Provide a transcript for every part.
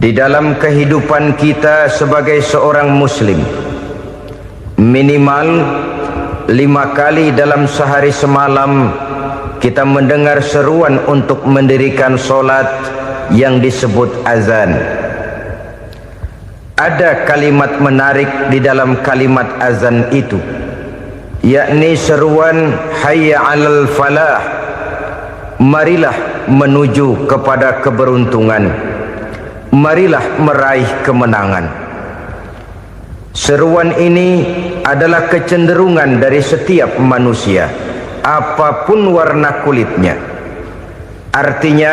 Di dalam kehidupan kita sebagai seorang muslim, minimal 5 kali dalam sehari semalam kita mendengar seruan untuk mendirikan solat yang disebut azan. Ada kalimat menarik di dalam kalimat azan itu, yakni seruan hayya 'alal falah, marilah menuju kepada keberuntungan, marilah meraih kemenangan. Seruan ini adalah kecenderungan dari setiap manusia, apapun warna kulitnya. Artinya,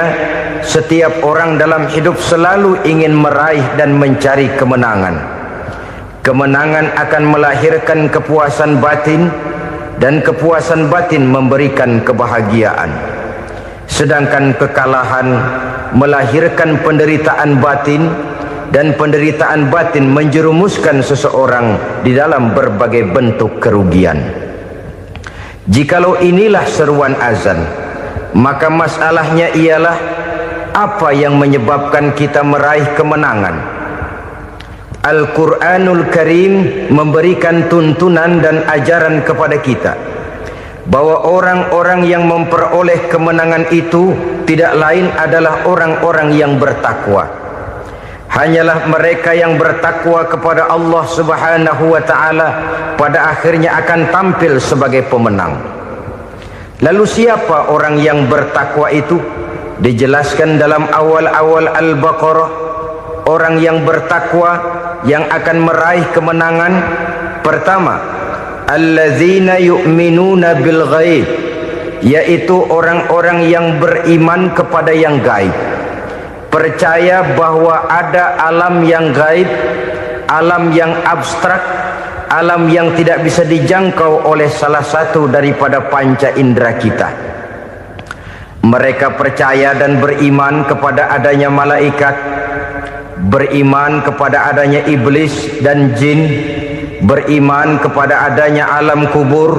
setiap orang dalam hidup selalu ingin meraih dan mencari kemenangan. Kemenangan akan melahirkan kepuasan batin, dan kepuasan batin memberikan kebahagiaan. Sedangkan kekalahan melahirkan penderitaan batin, dan penderitaan batin menjerumuskan seseorang di dalam berbagai bentuk kerugian. Jikalau inilah seruan azan, maka masalahnya ialah apa yang menyebabkan kita meraih kemenangan. Al-Quranul Karim memberikan tuntunan dan ajaran kepada kita bahwa orang-orang yang memperoleh kemenangan itu tidak lain adalah orang-orang yang bertakwa. Hanyalah mereka yang bertakwa kepada Allah Subhanahu wa ta'ala pada akhirnya akan tampil sebagai pemenang. Lalu siapa orang yang bertakwa itu? Dijelaskan dalam awal-awal Al-Baqarah, orang yang bertakwa yang akan meraih kemenangan. Pertama, allazina yu'minuna bil ghaib, yaitu orang-orang yang beriman kepada yang gaib, percaya bahwa ada alam yang gaib, alam yang abstrak, alam yang tidak bisa dijangkau oleh salah satu daripada panca indera kita. Mereka percaya dan beriman kepada adanya malaikat, beriman kepada adanya iblis dan jin, beriman kepada adanya alam kubur,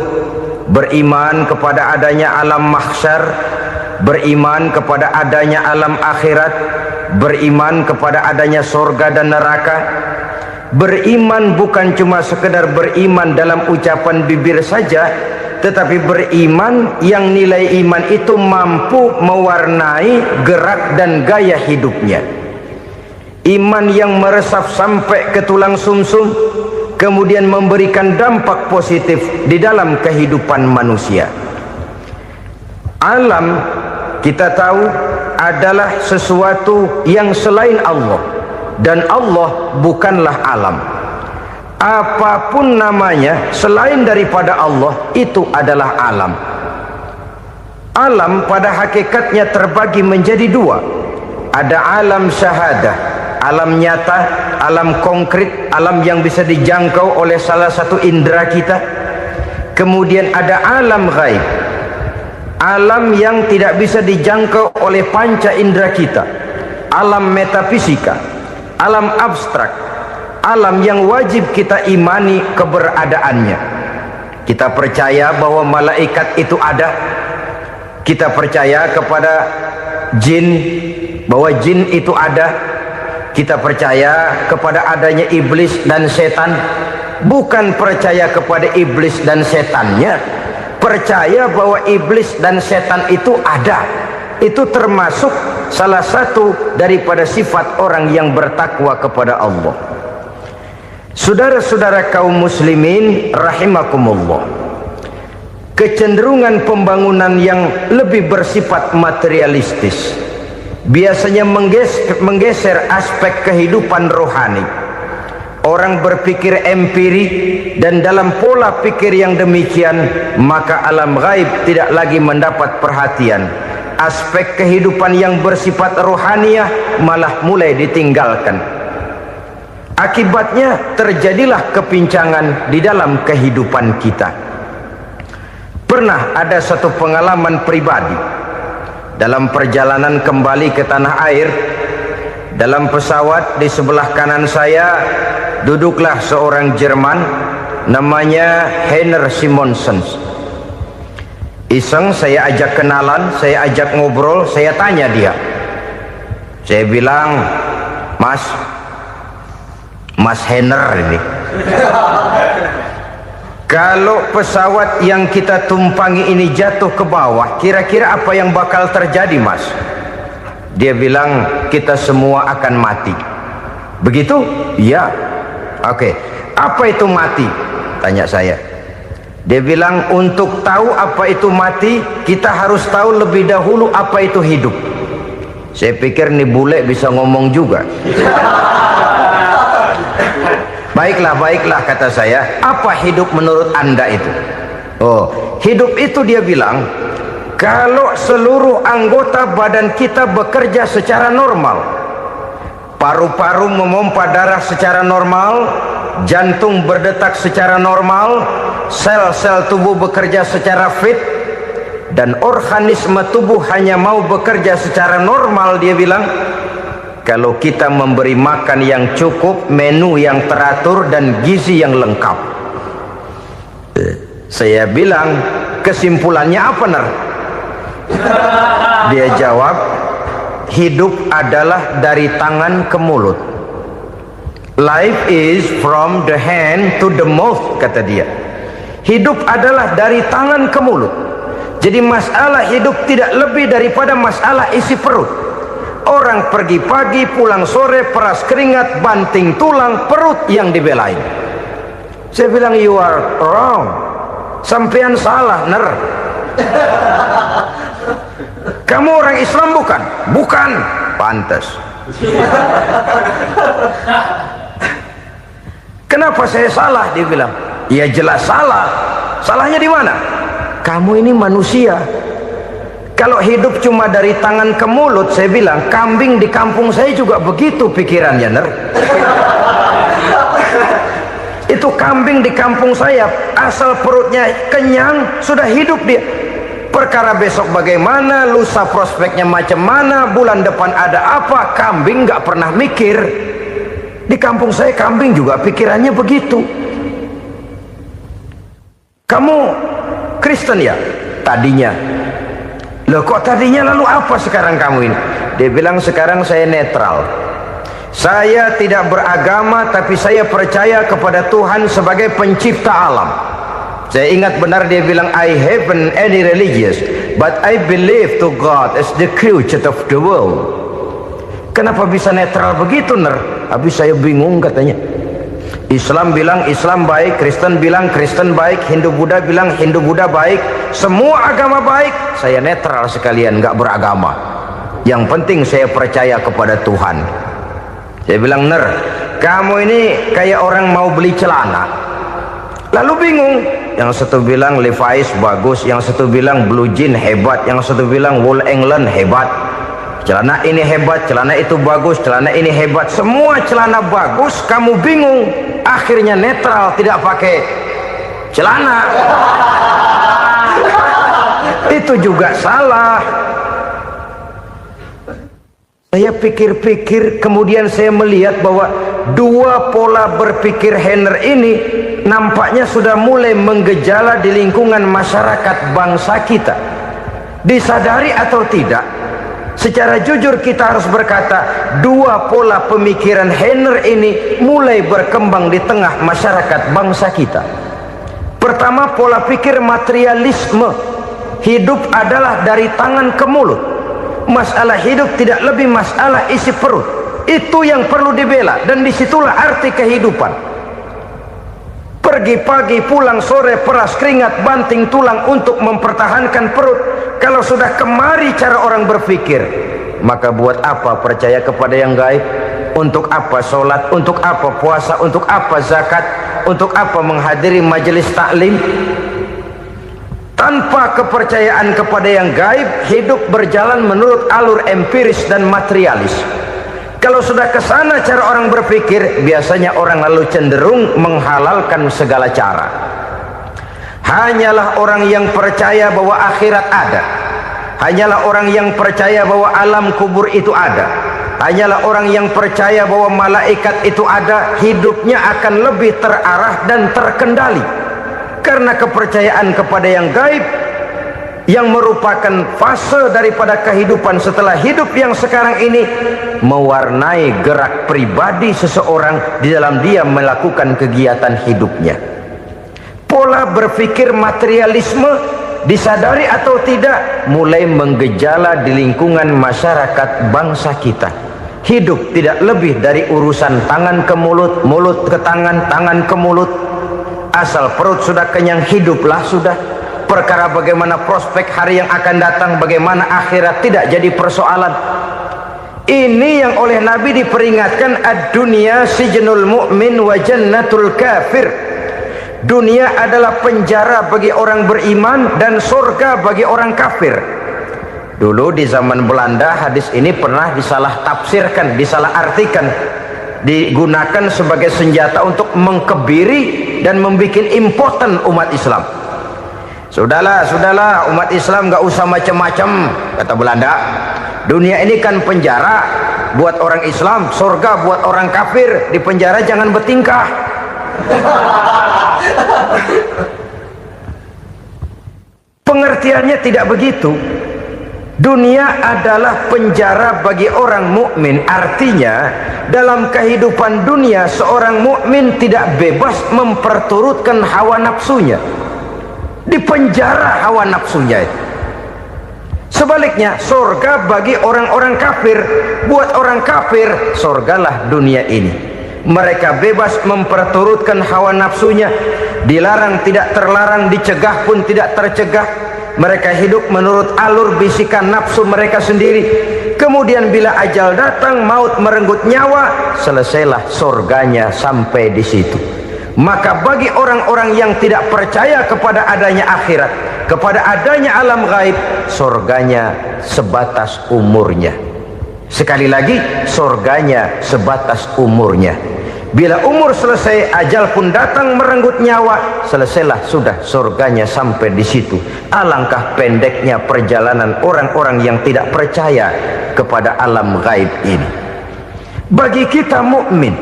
beriman kepada adanya alam mahsyar, beriman kepada adanya alam akhirat, beriman kepada adanya surga dan neraka. Beriman bukan cuma sekedar beriman dalam ucapan bibir saja, tetapi beriman yang nilai iman itu mampu mewarnai gerak dan gaya hidupnya. Iman yang meresap sampai ke tulang sumsum, kemudian memberikan dampak positif di dalam kehidupan manusia. Alam, kita tahu, adalah sesuatu yang selain Allah, dan Allah bukanlah alam. Apapun namanya selain daripada Allah, itu adalah alam. Alam pada hakikatnya terbagi menjadi dua. Ada alam syahadah, alam nyata, alam konkret, alam yang bisa dijangkau oleh salah satu indera kita. Kemudian ada alam ghaib, alam yang tidak bisa dijangkau oleh panca indera kita, alam metafisika, alam abstrak, alam yang wajib kita imani keberadaannya. Kita percaya bahwa malaikat itu ada, kita percaya kepada jin, bahwa jin itu ada, kita percaya kepada adanya iblis dan setan. Bukan percaya kepada iblis dan setannya, percaya bahwa iblis dan setan itu ada. Itu termasuk salah satu daripada sifat orang yang bertakwa kepada Allah. Saudara-saudara kaum muslimin rahimakumullah, kecenderungan pembangunan yang lebih bersifat materialistis biasanya menggeser aspek kehidupan rohani. Orang berpikir empiri, dan dalam pola pikir yang demikian maka alam gaib tidak lagi mendapat perhatian. Aspek kehidupan yang bersifat rohaniah malah mulai ditinggalkan. Akibatnya terjadilah kepincangan di dalam kehidupan kita. Pernah ada satu pengalaman pribadi dalam perjalanan kembali ke tanah air. Dalam pesawat di sebelah kanan saya duduklah seorang Jerman namanya Heiner Simonsen. Iseng saya ajak kenalan, saya ajak ngobrol, saya tanya dia. Saya bilang, Mas Henner ini. Kalau pesawat yang kita tumpangi ini jatuh ke bawah, kira-kira apa yang bakal terjadi, Mas? Dia bilang, kita semua akan mati. Begitu? Ya. Oke. Apa itu mati? Tanya saya. Dia bilang, untuk tahu apa itu mati, kita harus tahu lebih dahulu apa itu hidup. Saya pikir nih bule bisa ngomong juga. Baiklah kata saya. Apa hidup menurut Anda itu? Oh, hidup itu dia bilang, kalau seluruh anggota badan kita bekerja secara normal, paru-paru memompa darah secara normal, jantung berdetak secara normal, sel-sel tubuh bekerja secara fit, dan organisme tubuh hanya mau bekerja secara normal, dia bilang, kalau kita memberi makan yang cukup, menu yang teratur, dan gizi yang lengkap. Saya bilang, kesimpulannya apa, Ner? Dia jawab, hidup adalah dari tangan ke mulut. Life is from the hand to the mouth, kata dia. Hidup adalah dari tangan ke mulut. Jadi masalah hidup tidak lebih daripada masalah isi perut. Orang pergi pagi, pulang sore, peras keringat, banting tulang, perut yang dibelain. Saya bilang, you are wrong. Sampean salah, Ner. Kamu orang Islam bukan? Bukan. Pantas. Kenapa saya salah? Dia bilang, ya jelas salah. Salahnya di mana? Kamu ini manusia. Kalau hidup cuma dari tangan ke mulut, saya bilang, kambing di kampung saya juga begitu pikirannya, Ner. Itu kambing di kampung saya, asal perutnya kenyang, sudah hidup dia. Perkara besok bagaimana, lusa prospeknya macam mana, bulan depan ada apa, kambing nggak pernah mikir. Di kampung saya kambing juga pikirannya begitu. Kamu Kristen ya? Tadinya. Loh kok tadinya, lalu apa sekarang kamu ini? Dia bilang, sekarang saya netral. Saya tidak beragama, tapi saya percaya kepada Tuhan sebagai pencipta alam. Saya ingat benar dia bilang, I haven't any religious, but I believe to God as the creator of the world. Kenapa bisa netral begitu, Ner? Habis saya bingung katanya. Islam bilang Islam baik, Kristen bilang Kristen baik, Hindu Buddha bilang Hindu Buddha baik, semua agama baik. Saya netral sekalian, nggak beragama. Yang penting saya percaya kepada Tuhan. Saya bilang, Ner, kamu ini kayak orang mau beli celana, lalu bingung. Yang satu bilang Levi's bagus, yang satu bilang Blue Jean hebat, yang satu bilang Wool England hebat. Celana ini hebat, celana itu bagus, celana ini hebat, semua celana bagus, kamu bingung. Akhirnya netral, tidak pakai celana. Itu juga salah. Saya pikir-pikir, kemudian saya melihat bahwa dua pola berpikir Henner ini nampaknya sudah mulai menggejala di lingkungan masyarakat bangsa kita. Disadari atau tidak, secara jujur kita harus berkata, dua pola pemikiran Henner ini mulai berkembang di tengah masyarakat bangsa kita. Pertama, pola pikir materialisme. Hidup adalah dari tangan ke mulut. Masalah hidup tidak lebih masalah isi perut. Itu yang perlu dibela, dan disitulah arti kehidupan. Pergi pagi, pulang sore, peras keringat, banting tulang untuk mempertahankan perut. Kalau sudah kemari cara orang berpikir, maka buat apa percaya kepada yang gaib? Untuk apa sholat? Untuk apa puasa? Untuk apa zakat? Untuk apa menghadiri majelis taklim? Tanpa kepercayaan kepada yang gaib, hidup berjalan menurut alur empiris dan materialis. Kalau sudah ke sana cara orang berpikir, biasanya orang lalu cenderung menghalalkan segala cara. Hanyalah orang yang percaya bahwa akhirat ada, hanyalah orang yang percaya bahwa alam kubur itu ada, hanyalah orang yang percaya bahwa malaikat itu ada, hidupnya akan lebih terarah dan terkendali. Karena kepercayaan kepada yang gaib, yang merupakan fase daripada kehidupan setelah hidup yang sekarang ini, mewarnai gerak pribadi seseorang di dalam dia melakukan kegiatan hidupnya. Pola berpikir materialisme, disadari atau tidak, mulai menggejala di lingkungan masyarakat bangsa kita. Hidup tidak lebih dari urusan tangan ke mulut, mulut ke tangan, tangan ke mulut. Asal perut sudah kenyang, hiduplah sudah. Perkara bagaimana prospek hari yang akan datang, bagaimana akhirat, tidak jadi persoalan. Ini yang oleh Nabi diperingatkan, ad-dunya sijnul mu'min wa jannatul kafir. Dunia adalah penjara bagi orang beriman dan surga bagi orang kafir. Dulu di zaman Belanda hadis ini pernah disalah tafsirkan, disalah artikan, digunakan sebagai senjata untuk mengkebiri dan membuat impoten umat Islam. Sudahlah umat Islam gak usah macam-macam, kata Belanda. Dunia ini kan penjara buat orang Islam, surga buat orang kafir. Di penjara jangan bertingkah. Pengertiannya tidak begitu. Dunia adalah penjara bagi orang mukmin. Artinya dalam kehidupan dunia seorang mukmin tidak bebas memperturutkan hawa nafsunya. Di penjara hawa nafsunya. Sebaliknya surga bagi orang-orang kafir. Buat orang kafir surgalah dunia ini. Mereka bebas memperturutkan hawa nafsunya, dilarang tidak terlarang, dicegah pun tidak tercegah. Mereka hidup menurut alur bisikan nafsu mereka sendiri. Kemudian bila ajal datang, maut merenggut nyawa, selesailah surganya sampai di situ. Maka bagi orang-orang yang tidak percaya kepada adanya akhirat, kepada adanya alam gaib, surganya sebatas umurnya. Sekali lagi, surganya sebatas umurnya. Bila umur selesai, ajal pun datang merenggut nyawa, selesailah sudah surganya sampai di situ. Alangkah pendeknya perjalanan orang-orang yang tidak percaya kepada alam gaib ini. Bagi kita mukmin,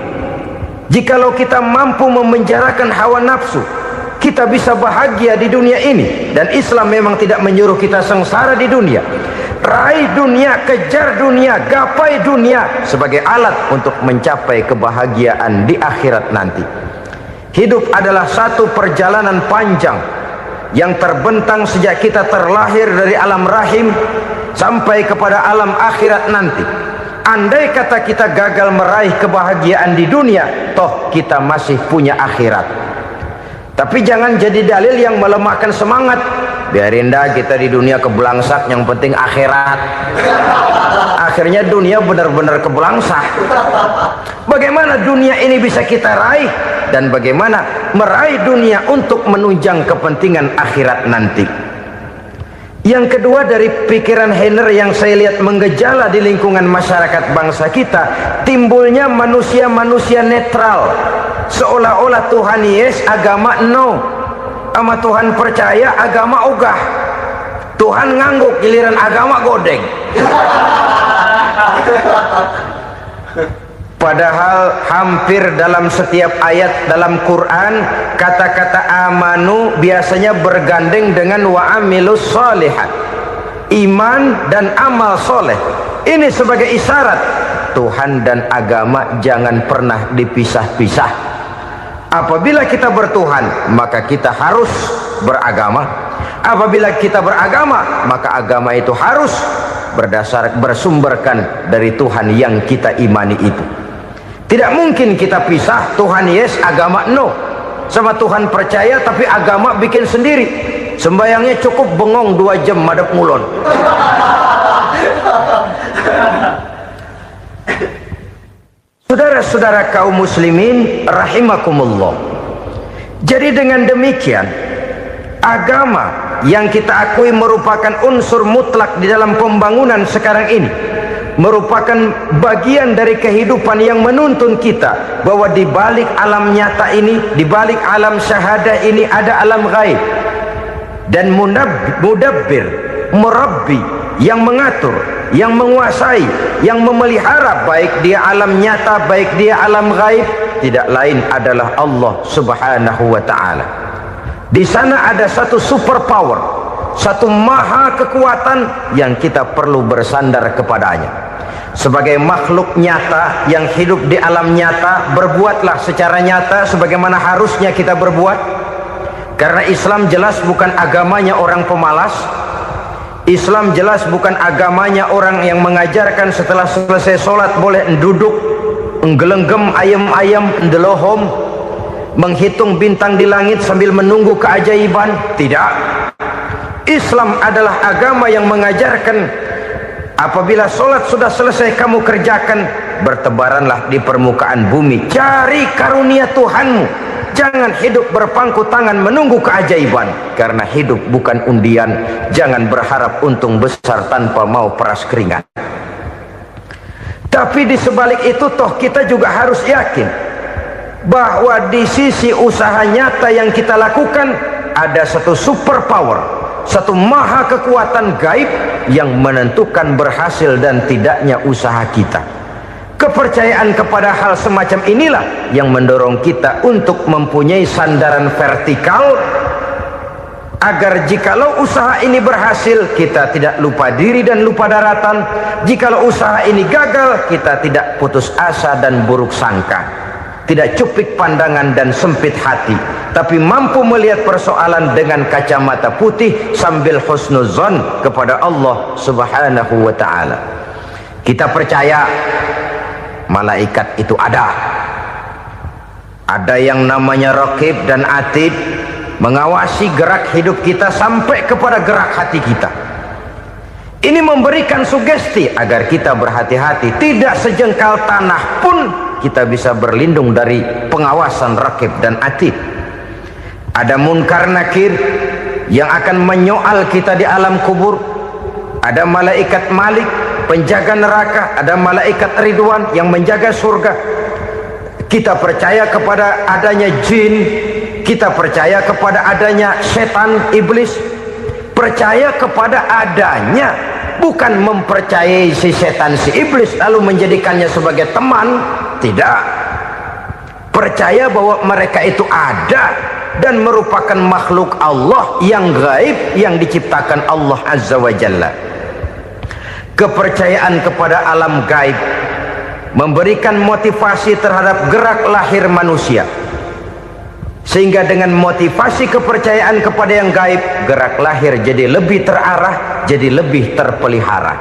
jikalau kita mampu memenjarakan hawa nafsu, kita bisa bahagia di dunia ini. Dan Islam memang tidak menyuruh kita sengsara di dunia. Raih dunia, kejar dunia, gapai dunia sebagai alat untuk mencapai kebahagiaan di akhirat nanti. Hidup adalah satu perjalanan panjang yang terbentang sejak kita terlahir dari alam rahim sampai kepada alam akhirat nanti. Andai kata kita gagal meraih kebahagiaan di dunia, toh kita masih punya akhirat. Tapi jangan jadi dalil yang melemahkan semangat. Biarin dah kita di dunia kebelangsak, yang penting akhirat. Akhirnya dunia benar-benar kebelangsak. Bagaimana dunia ini bisa kita raih, dan bagaimana meraih dunia untuk menunjang kepentingan akhirat nanti. Yang kedua, dari pikiran Heiner yang saya lihat menggejala di lingkungan masyarakat bangsa kita, timbulnya manusia-manusia netral. Seolah-olah Tuhan yes, agama no. Sama Tuhan percaya, agama ogah. Tuhan ngangguk, giliran agama godeng. Padahal hampir dalam setiap ayat dalam Quran, kata-kata amanu biasanya bergandeng dengan wa amilus sholihat, iman dan amal soleh. Ini sebagai isyarat Tuhan dan agama jangan pernah dipisah-pisah. Apabila kita bertuhan, maka kita harus beragama. Apabila kita beragama, maka agama itu harus bersumberkan dari Tuhan yang kita imani itu. Tidak mungkin kita pisah, Tuhan yes, agama no. Sama Tuhan percaya tapi agama bikin sendiri. Sembayangnya cukup bengong 2 jam madep ngulon. Saudara-saudara kaum muslimin rahimakumullah. Jadi dengan demikian, agama yang kita akui merupakan unsur mutlak di dalam pembangunan sekarang ini, merupakan bagian dari kehidupan yang menuntun kita bahwa di balik alam nyata ini, di balik alam syahadah ini ada alam gaib. Dan mudabbir, murabbi, yang mengatur, yang menguasai, yang memelihara, baik dia alam nyata, baik dia alam gaib, tidak lain adalah Allah Subhanahu wa ta'ala. Di sana ada satu super power, satu maha kekuatan yang kita perlu bersandar kepadanya. Sebagai makhluk nyata yang hidup di alam nyata, berbuatlah secara nyata sebagaimana harusnya kita berbuat. Karena Islam jelas bukan agamanya orang pemalas. Islam jelas bukan agamanya orang yang mengajarkan setelah selesai sholat boleh duduk, nggelenggem ayam-ayam, ndelohom, menghitung bintang di langit sambil menunggu keajaiban. Tidak. Islam adalah agama yang mengajarkan apabila sholat sudah selesai kamu kerjakan, bertebaranlah di permukaan bumi, cari karunia Tuhanmu. Jangan hidup berpangku tangan menunggu keajaiban, karena hidup bukan undian. Jangan berharap untung besar tanpa mau peras keringat. Tapi di sebalik itu toh kita juga harus yakin bahwa di sisi usaha nyata yang kita lakukan ada satu super power, satu maha kekuatan gaib yang menentukan berhasil dan tidaknya usaha kita. Kepercayaan kepada hal semacam inilah yang mendorong kita untuk mempunyai sandaran vertikal, agar jikalau usaha ini berhasil kita tidak lupa diri dan lupa daratan. Jikalau usaha ini gagal kita tidak putus asa dan buruk sangka, tidak cupik pandangan dan sempit hati, tapi mampu melihat persoalan dengan kacamata putih sambil husnuzon kepada Allah Subhanahu wa ta'ala. Kita percaya malaikat itu ada yang namanya raqib dan atid, mengawasi gerak hidup kita sampai kepada gerak hati kita. Ini memberikan sugesti agar kita berhati-hati, tidak sejengkal tanah pun kita bisa berlindung dari pengawasan raqib dan atid. Ada munkar nakir yang akan menyoal kita di alam kubur. Ada malaikat Malik, penjaga neraka. Ada malaikat Ridwan yang menjaga surga. Kita percaya kepada adanya jin, kita percaya kepada adanya setan, iblis. Percaya kepada adanya, bukan mempercayai si setan, si iblis lalu menjadikannya sebagai teman. Tidak. Percaya bahwa mereka itu ada dan merupakan makhluk Allah yang gaib yang diciptakan Allah Azza wa Jalla. Kepercayaan kepada alam gaib memberikan motivasi terhadap gerak lahir manusia, sehingga dengan motivasi kepercayaan kepada yang gaib, gerak lahir jadi lebih terarah, jadi lebih terpelihara.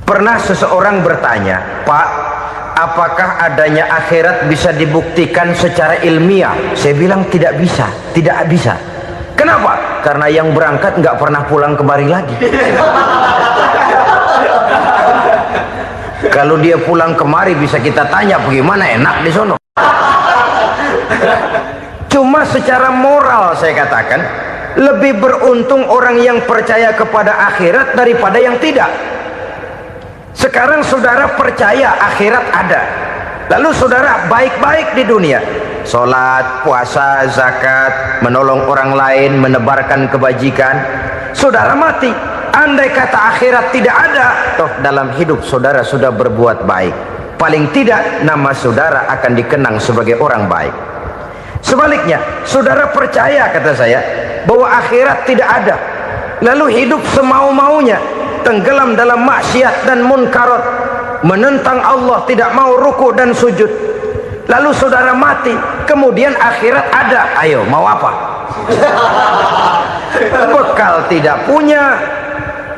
Pernah seseorang bertanya, "Pak, apakah adanya akhirat bisa dibuktikan secara ilmiah?" Saya bilang tidak bisa, tidak bisa. Kenapa? Karena yang berangkat nggak pernah pulang kembali lagi. Kalau dia pulang kemari bisa kita tanya bagaimana enak di sono. Cuma secara moral saya katakan, lebih beruntung orang yang percaya kepada akhirat daripada yang tidak. Sekarang saudara percaya akhirat ada, lalu saudara baik-baik di dunia, sholat, puasa, zakat, menolong orang lain, menebarkan kebajikan. Saudara mati, andai kata akhirat tidak ada, toh dalam hidup saudara sudah berbuat baik. Paling tidak nama saudara akan dikenang sebagai orang baik. Sebaliknya, saudara percaya, kata saya, bahwa akhirat tidak ada, lalu hidup semau-maunya, tenggelam dalam maksiat dan munkarat, menentang Allah, tidak mau ruku dan sujud. Lalu saudara mati, kemudian akhirat ada, ayo mau apa? Bekal tidak punya.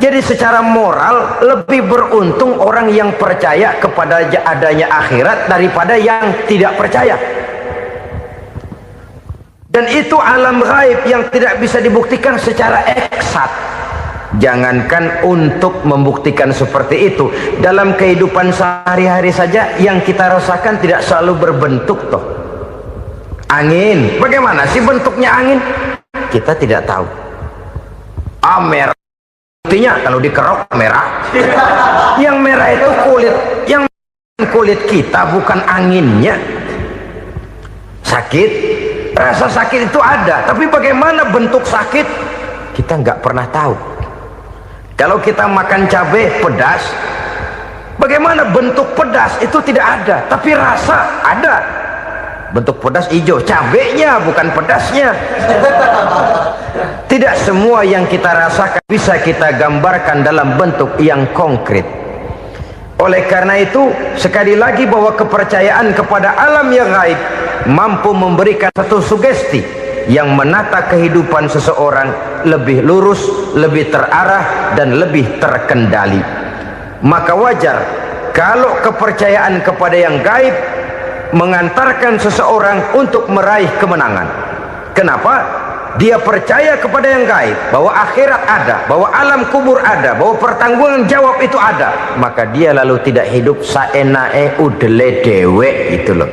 Jadi secara moral lebih beruntung orang yang percaya kepada adanya akhirat daripada yang tidak percaya. Dan itu alam gaib yang tidak bisa dibuktikan secara eksat. Jangankan untuk membuktikan seperti itu, dalam kehidupan sehari-hari saja yang kita rasakan tidak selalu berbentuk toh. Angin, bagaimana sih bentuknya angin? Kita tidak tahu. Merah, buktinya kalau dikerok merah. Yang merah itu kulit, yang kulit kita bukan anginnya. Sakit, rasa sakit itu ada, tapi bagaimana bentuk sakit kita nggak pernah tahu. Kalau kita makan cabai pedas, bagaimana bentuk pedas itu tidak ada, tapi rasa ada. bentuk pedas hijau, cabenya bukan pedasnya. Tidak semua yang kita rasakan bisa kita gambarkan dalam bentuk yang konkret. Oleh karena itu, sekali lagi bahwa kepercayaan kepada alam yang gaib mampu memberikan satu sugesti yang menata kehidupan seseorang lebih lurus, lebih terarah, dan lebih terkendali. Maka wajar kalau kepercayaan kepada yang gaib mengantarkan seseorang untuk meraih kemenangan. Kenapa? Dia percaya kepada yang gaib, bahwa akhirat ada, bahwa alam kubur ada, bahwa pertanggungan jawab itu ada. Maka dia lalu tidak hidup saenae udele dewe, itu loh.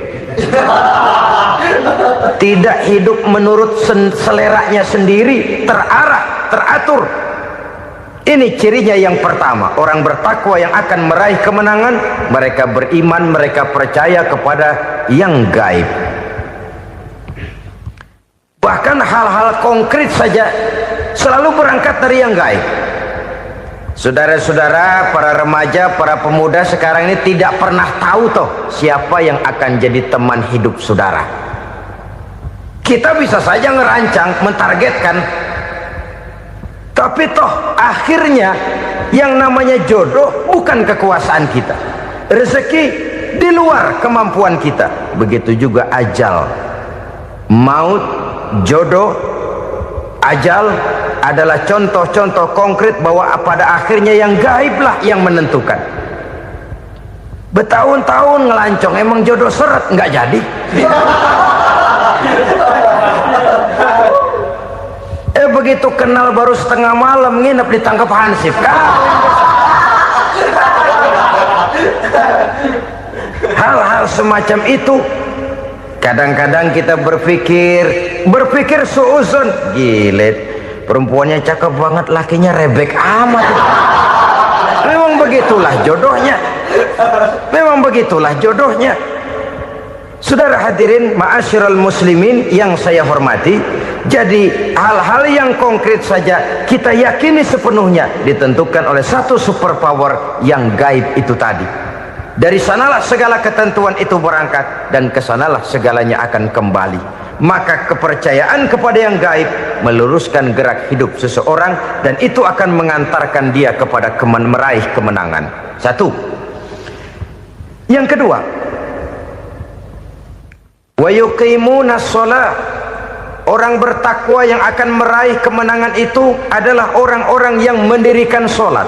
Tidak hidup menurut seleranya sendiri, terarah, teratur. Ini cirinya yang pertama. Orang bertakwa yang akan meraih kemenangan, mereka beriman, mereka percaya kepada yang gaib. Bahkan hal-hal konkret saja selalu berangkat dari yang gaib. Saudara-saudara, para remaja, para pemuda sekarang ini tidak pernah tahu toh siapa yang akan jadi teman hidup saudara. Kita bisa saja ngerancang, mentargetkan, tapi toh akhirnya yang namanya jodoh bukan kekuasaan kita. Rezeki di luar kemampuan kita. Begitu juga ajal, maut, jodoh, ajal adalah contoh-contoh konkret bahwa pada akhirnya yang gaiblah yang menentukan. Bertahun-tahun ngelancong, emang jodoh seret nggak jadi. Begitu kenal baru setengah malam nginep ditangkap hansip kan. Hal-hal semacam itu kadang-kadang kita berpikir suuzon, gilet, perempuannya cakep banget, lakinya rebek amat. Memang begitulah jodohnya. Memang begitulah jodohnya. Saudara hadirin ma'asyiral muslimin yang saya hormati, jadi hal-hal yang konkret saja kita yakini sepenuhnya ditentukan oleh satu superpower yang gaib itu tadi. Dari sanalah segala ketentuan itu berangkat dan kesanalah segalanya akan kembali. Maka kepercayaan kepada yang gaib meluruskan gerak hidup seseorang dan itu akan mengantarkan dia kepada meraih kemenangan. Satu. Yang kedua, wa yuqimuna shalah. Orang bertakwa yang akan meraih kemenangan itu adalah orang-orang yang mendirikan sholat.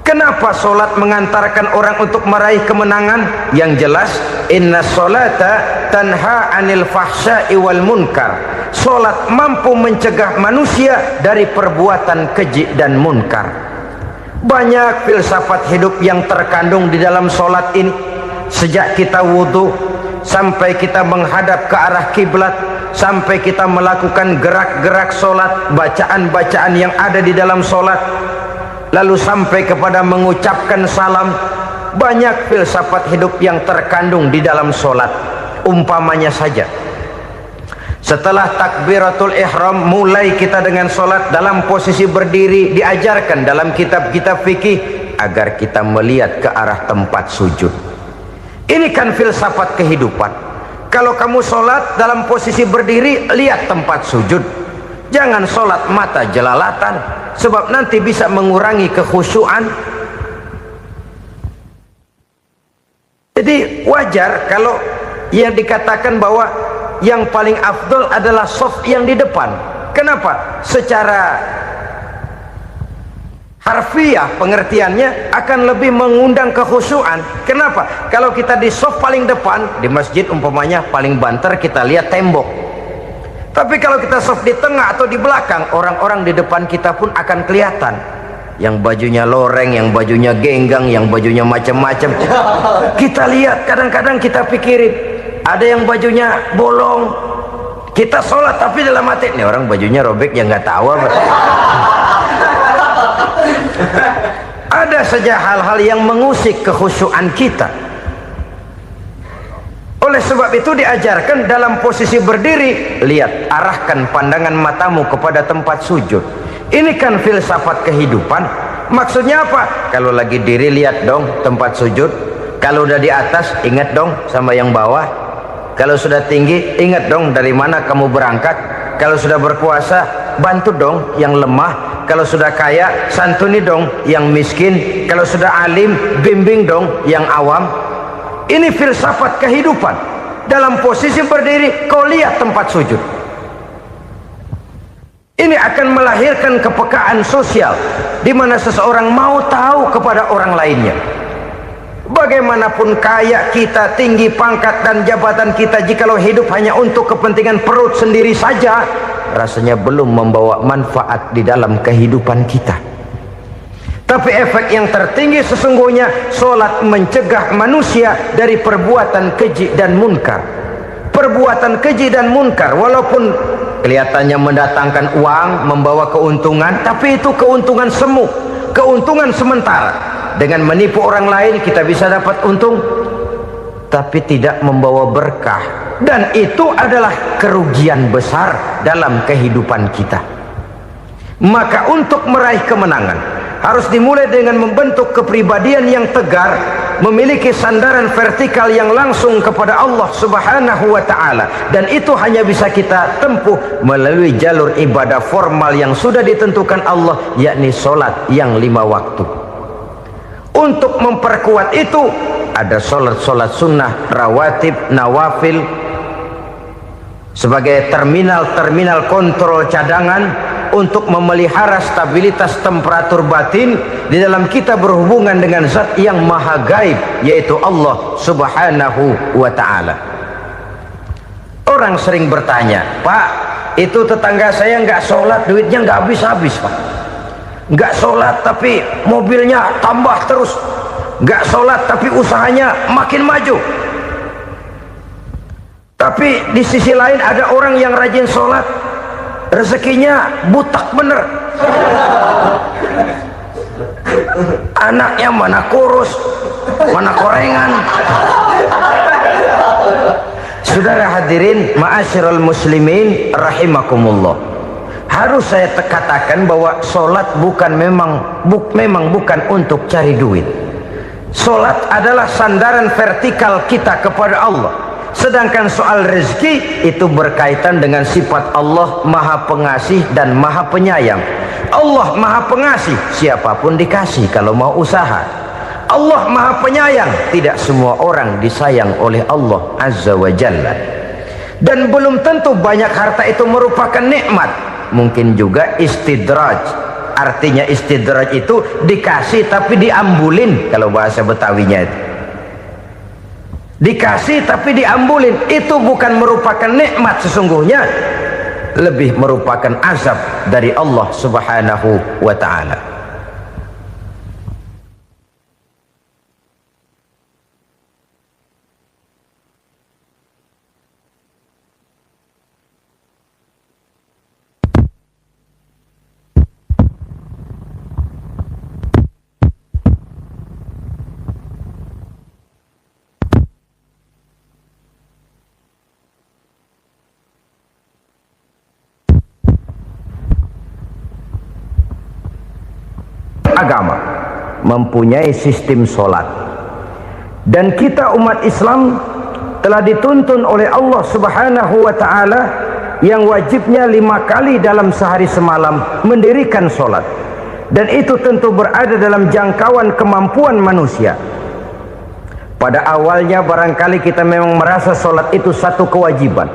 Kenapa sholat mengantarkan orang untuk meraih kemenangan? Yang jelas, inna sholata tanha anil fahsya'i wal munkar. Sholat mampu mencegah manusia dari perbuatan keji dan munkar. Banyak filsafat hidup yang terkandung di dalam sholat ini. Sejak kita wudhu sampai kita menghadap ke arah kiblat, sampai kita melakukan gerak-gerak sholat, bacaan-bacaan yang ada di dalam sholat, lalu sampai kepada mengucapkan salam. Banyak filsafat hidup yang terkandung di dalam sholat. Umpamanya saja, setelah takbiratul ihram mulai kita dengan sholat dalam posisi berdiri, diajarkan dalam kitab-kitab fikih agar kita melihat ke arah tempat sujud. Ini kan filsafat kehidupan. Kalau kamu sholat dalam posisi berdiri, lihat tempat sujud. Jangan sholat mata jelalatan, sebab nanti bisa mengurangi kekhusyuan. Jadi wajar kalau yang dikatakan bahwa yang paling afdol adalah shaf yang di depan. Kenapa? Secara harfiah pengertiannya akan lebih mengundang kekhusyuan. Kenapa? Kalau kita di shaf paling depan di masjid umpamanya paling banter kita lihat tembok. Tapi kalau kita shaf di tengah atau di belakang, orang-orang di depan kita pun akan kelihatan. Yang bajunya loreng, yang bajunya genggang, yang bajunya macam-macam. Kita lihat, kadang-kadang kita pikirin, ada yang bajunya bolong. Kita sholat tapi dalam hati, nih orang bajunya robek yang nggak tahu apa. Ada saja hal-hal yang mengusik kekhusyuan kita. Oleh sebab itu diajarkan dalam posisi berdiri, lihat, arahkan pandangan matamu kepada tempat sujud. Ini kan filsafat kehidupan. Maksudnya apa? Kalau lagi diri lihat dong tempat sujud. Kalau udah di atas ingat dong sama yang bawah. Kalau sudah tinggi, ingat dong dari mana kamu berangkat. Kalau sudah berkuasa, bantu dong yang lemah. Kalau sudah kaya, santuni dong yang miskin. Kalau sudah alim, bimbing dong yang awam. Ini filsafat kehidupan. Dalam posisi berdiri, kau lihat tempat sujud. Ini akan melahirkan kepekaan sosial, di mana seseorang mau tahu kepada orang lainnya. Bagaimanapun kaya kita, tinggi pangkat dan jabatan kita, jikalau hidup hanya untuk kepentingan perut sendiri saja, rasanya belum membawa manfaat di dalam kehidupan kita. Tapi efek yang tertinggi sesungguhnya, solat mencegah manusia dari perbuatan keji dan munkar. Perbuatan keji dan munkar, walaupun kelihatannya mendatangkan uang, membawa keuntungan, tapi itu keuntungan semu, keuntungan sementara. Dengan menipu orang lain kita bisa dapat untung, tapi tidak membawa berkah, dan itu adalah kerugian besar dalam kehidupan kita. Maka untuk meraih kemenangan harus dimulai dengan membentuk kepribadian yang tegar, memiliki sandaran vertikal yang langsung kepada Allah Subhanahu wa ta'ala, dan itu hanya bisa kita tempuh melalui jalur ibadah formal yang sudah ditentukan Allah, yakni solat yang 5 waktu. Untuk memperkuat itu ada solat-solat sunnah, rawatib, nawafil sebagai terminal kontrol cadangan untuk memelihara stabilitas temperatur batin di dalam kita berhubungan dengan zat yang maha gaib, yaitu Allah Subhanahu wa ta'ala. Orang sering bertanya, Pak, itu tetangga saya nggak sholat, duitnya nggak habis-habis, Pak. Nggak sholat tapi mobilnya tambah terus, nggak sholat tapi usahanya makin maju. Tapi di sisi lain ada orang yang rajin sholat, rezekinya butak bener, anaknya mana kurus, mana korengan. Saudara hadirin ma'asyiral muslimin rahimakumullah, harus saya katakan bahwa solat memang bukan untuk cari duit. Solat adalah sandaran vertikal kita kepada Allah. Sedangkan soal rezeki itu berkaitan dengan sifat Allah maha pengasih dan maha penyayang. Allah maha pengasih, siapapun dikasih kalau mau usaha. Allah maha penyayang, tidak semua orang disayang oleh Allah Azza wa Jalla. Dan belum tentu banyak harta itu merupakan nikmat. Mungkin juga istidraj. Artinya istidraj itu dikasih tapi diambulin, kalau bahasa Betawinya itu. Dikasih tapi diambulin, itu bukan merupakan nikmat sesungguhnya, lebih merupakan azab dari Allah Subhanahu wa ta'ala. Agama mempunyai sistem solat, dan kita umat Islam telah dituntun oleh Allah Subhanahu wa ta'ala yang wajibnya 5 kali dalam sehari semalam mendirikan solat, dan itu tentu berada dalam jangkauan kemampuan manusia. Pada awalnya barangkali kita memang merasa solat itu satu kewajiban,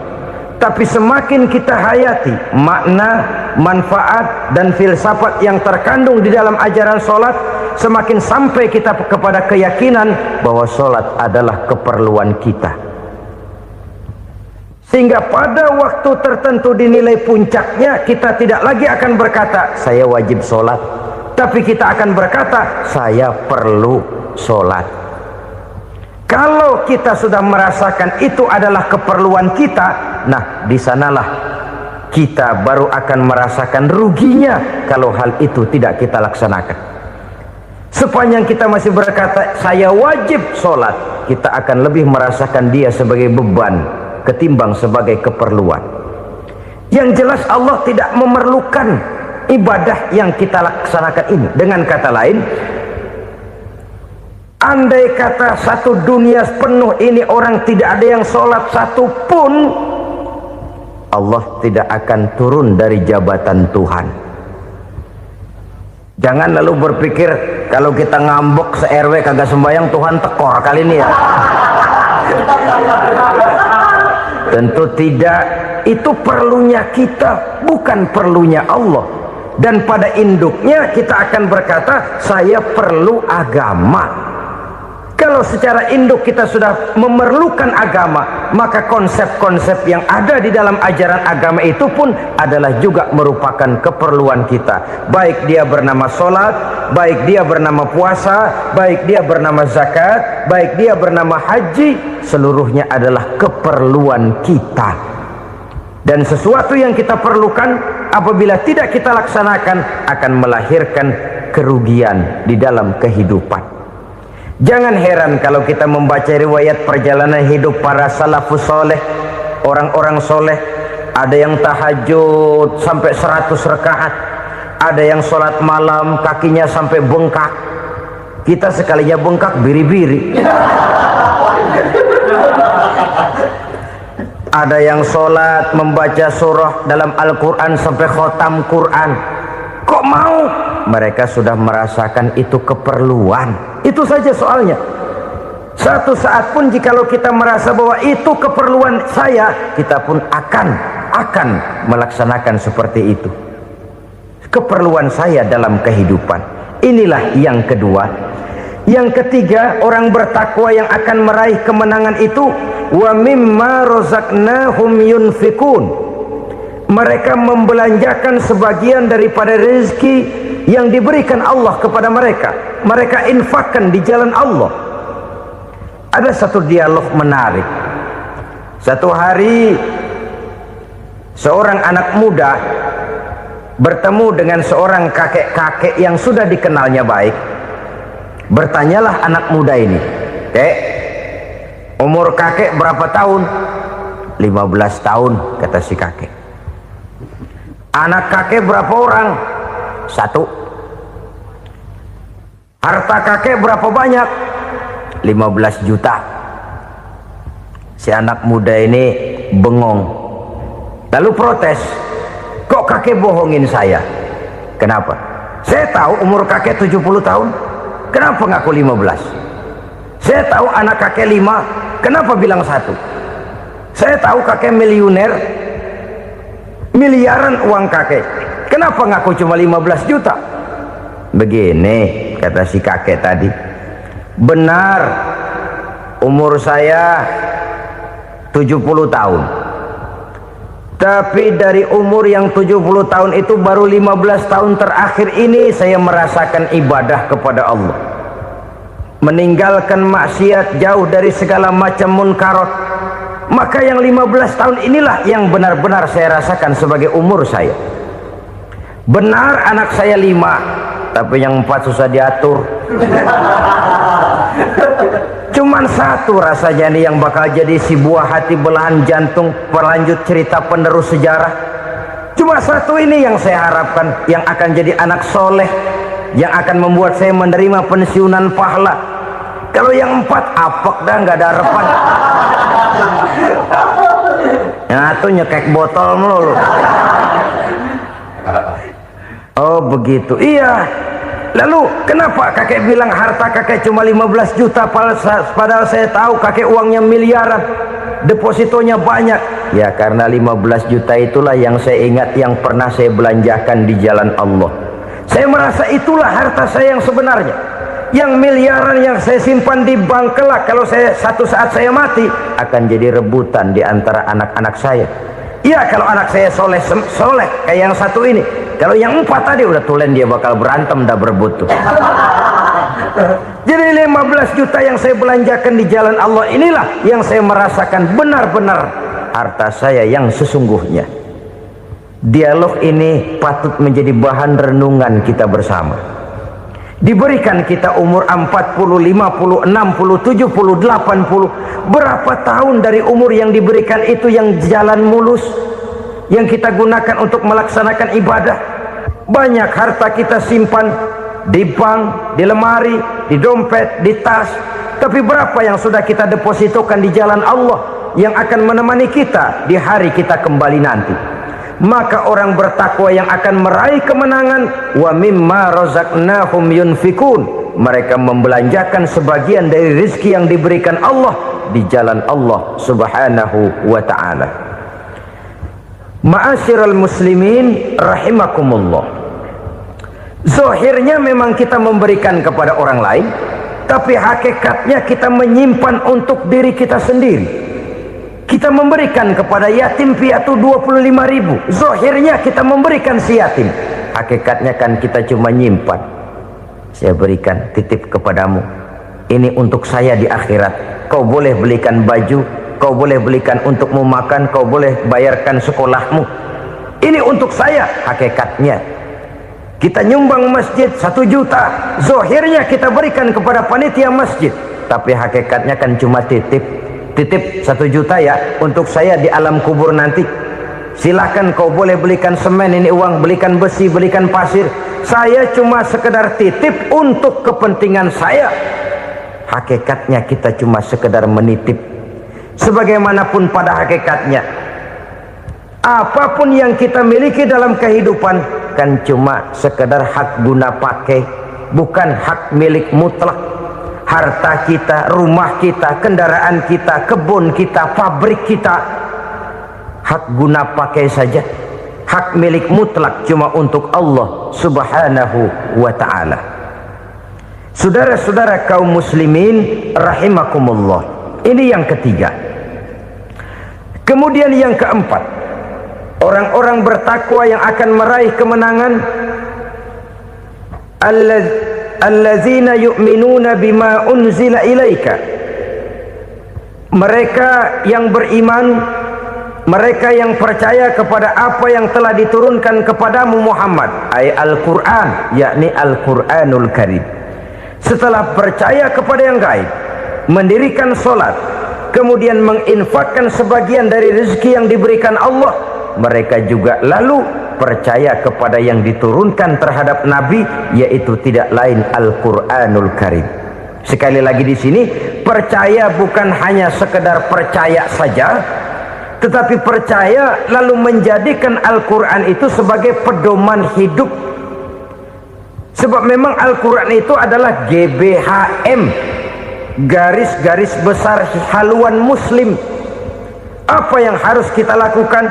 tapi semakin kita hayati makna, manfaat dan filsafat yang terkandung di dalam ajaran solat, semakin sampai kita kepada keyakinan bahwa solat adalah keperluan kita. Sehingga pada waktu tertentu dinilai puncaknya, kita tidak lagi akan berkata saya wajib solat, tapi kita akan berkata saya perlu solat. Kalau kita sudah merasakan itu adalah keperluan kita, nah di sanalah kita baru akan merasakan ruginya kalau hal itu tidak kita laksanakan. Sepanjang kita masih berkata saya wajib sholat, kita akan lebih merasakan dia sebagai beban ketimbang sebagai keperluan. Yang jelas Allah tidak memerlukan ibadah yang kita laksanakan ini. Dengan kata lain, Andai kata satu dunia penuh ini orang tidak ada yang sholat satu pun, Allah tidak akan turun dari jabatan Tuhan. Jangan lalu berpikir kalau kita ngambek se-RW kagak sembahyang Tuhan tekor kali ini ya. Tentu tidak. Itu perlunya kita, bukan perlunya Allah. Dan pada induknya kita akan berkata, saya perlu agama. Kalau secara induk kita sudah memerlukan agama, maka konsep-konsep yang ada di dalam ajaran agama itu pun adalah juga merupakan keperluan kita. Baik dia bernama sholat, baik dia bernama puasa, baik dia bernama zakat, baik dia bernama haji, seluruhnya adalah keperluan kita. Dan sesuatu yang kita perlukan apabila tidak kita laksanakan akan melahirkan kerugian di dalam kehidupan. Jangan heran kalau kita membaca riwayat perjalanan hidup para salafus soleh, orang-orang soleh. Ada yang tahajud sampai 100 rakaat, ada yang sholat malam kakinya sampai bengkak. Kita sekalinya bengkak biri-biri. Ada yang sholat membaca surah dalam Al-Quran sampai khotam Quran. Kok mau? Mereka sudah merasakan itu keperluan. Itu saja soalnya. Satu saat pun jikalau kita merasa bahwa itu keperluan saya, kita pun akan melaksanakan seperti itu. Keperluan saya dalam kehidupan. Inilah yang kedua. Yang ketiga, orang bertakwa yang akan meraih kemenangan itu, wa mimma razaqnahum yunfikun. Mereka membelanjakan sebagian daripada rezeki yang diberikan Allah kepada mereka. Mereka infakkan di jalan Allah. Ada satu dialog menarik. Satu hari seorang anak muda bertemu dengan seorang kakek-kakek yang sudah dikenalnya baik. Bertanyalah anak muda ini, "Kek, umur kakek berapa tahun?" 15 tahun, kata si kakek. Anak kakek berapa orang? 1. Harta kakek berapa banyak? 15 juta. Si anak muda ini bengong, lalu protes, "Kok kakek bohongin saya?" "Kenapa?" "Saya tahu umur kakek 70 tahun. Kenapa ngaku 15? Saya tahu anak kakek 5. Kenapa bilang 1? Saya tahu kakek miliuner, miliaran uang kakek. Kenapa ngaku cuma 15 juta? Begini, kata si kakek tadi. Benar, umur saya 70 tahun. Tapi dari umur yang 70 tahun itu baru 15 tahun terakhir ini saya merasakan ibadah kepada Allah. Meninggalkan maksiat, jauh dari segala macam munkarat. Maka yang 15 tahun inilah yang benar-benar saya rasakan sebagai umur saya. Benar anak saya 5, tapi yang 4 susah diatur. Cuman 1 rasanya nih yang bakal jadi si buah hati belahan jantung berlanjut cerita penerus sejarah. Cuma 1 ini yang saya harapkan, yang akan jadi anak soleh, yang akan membuat saya menerima pensiunan pahala. Kalau yang 4 apek dah, nggak ada harapan. Yang 1 nyekek botol melulu. Oh begitu, iya. Lalu kenapa kakek bilang harta kakek cuma 15 juta padahal saya tahu kakek uangnya miliaran, depositonya banyak? Ya karena 15 juta itulah yang saya ingat yang pernah saya belanjakan di jalan Allah. Saya merasa itulah harta saya yang sebenarnya. Yang miliaran yang saya simpan di bank kelak, kalau satu saat saya mati, akan jadi rebutan di antara anak-anak saya. Iya kalau anak saya soleh kayak yang 1 ini. Kalau yang 4 tadi udah tulen dia bakal berantem dah berebut tuh. Jadi 15 juta yang saya belanjakan di jalan Allah inilah yang saya merasakan benar-benar harta saya yang sesungguhnya. Dialog ini patut menjadi bahan renungan kita bersama. Diberikan kita umur 40, 50, 60, 70, 80. Berapa tahun dari umur yang diberikan itu yang jalan mulus, yang kita gunakan untuk melaksanakan ibadah? Banyak harta kita simpan di bank, di lemari, di dompet, di tas. Tapi berapa yang sudah kita depositokan di jalan Allah yang akan menemani kita di hari kita kembali nanti? Maka orang bertakwa yang akan meraih kemenangan, wa mimma razaqnahum yunfikun, mereka membelanjakan sebagian dari rezeki yang diberikan Allah di jalan Allah subhanahu wa ta'ala. Ma'asyiral muslimin rahimakumullah, zahirnya memang kita memberikan kepada orang lain, tapi hakikatnya kita menyimpan untuk diri kita sendiri. Kita memberikan kepada yatim piatu 25.000, zahirnya kita memberikan si yatim, hakikatnya kan kita cuma nyimpan. Saya berikan, titip kepadamu, ini untuk saya di akhirat. Kau boleh belikan baju, kau boleh belikan untukmu makan, kau boleh bayarkan sekolahmu, ini untuk saya. Hakikatnya kita nyumbang masjid 1 juta, zahirnya kita berikan kepada panitia masjid, tapi hakikatnya kan cuma titip 1 juta ya untuk saya di alam kubur nanti. Silahkan kau boleh belikan semen, ini uang, belikan besi, belikan pasir, saya cuma sekedar titip untuk kepentingan saya. Hakikatnya kita cuma sekedar menitip. Sebagaimanapun pada hakikatnya, apapun yang kita miliki dalam kehidupan kan cuma sekedar hak guna pakai, bukan hak milik mutlak. Harta kita, rumah kita, kendaraan kita, kebun kita, pabrik kita, hak guna pakai saja. Hak milik mutlak cuma untuk Allah subhanahu wa ta'ala. Saudara-saudara kaum muslimin rahimakumullah, ini yang ketiga. Kemudian yang keempat, orang-orang bertakwa yang akan meraih kemenangan, allazina yu'minuna bima unzila ilaika, mereka yang beriman, mereka yang percaya kepada apa yang telah diturunkan kepadamu Muhammad, ay Al-Quran, yakni Al-Quranul Karim. Setelah percaya kepada yang gaib, mendirikan solat, kemudian menginfakkan sebagian dari rezeki yang diberikan Allah, mereka juga lalu percaya kepada yang diturunkan terhadap Nabi, yaitu tidak lain Al-Quranul Karim. Sekali lagi di sini, percaya bukan hanya sekedar percaya saja, tetapi percaya lalu menjadikan Al-Quran itu sebagai pedoman hidup. Sebab memang Al-Quran itu adalah GBHM, garis-garis besar haluan muslim. Apa yang harus kita lakukan,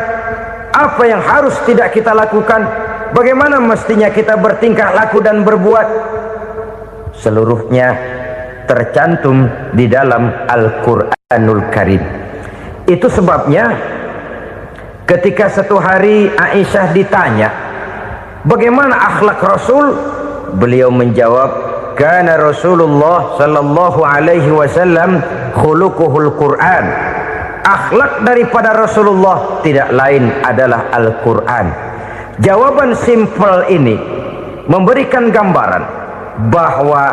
apa yang harus tidak kita lakukan, bagaimana mestinya kita bertingkah laku dan berbuat, seluruhnya tercantum di dalam Al-Quranul Karim. Itu sebabnya ketika satu hari Aisyah ditanya bagaimana akhlak Rasul, beliau menjawab, kana Rasulullah sallallahu alaihi wasallam khuluquhul Quran. Akhlak daripada Rasulullah tidak lain adalah Al-Quran. Jawaban simpel ini memberikan gambaran bahwa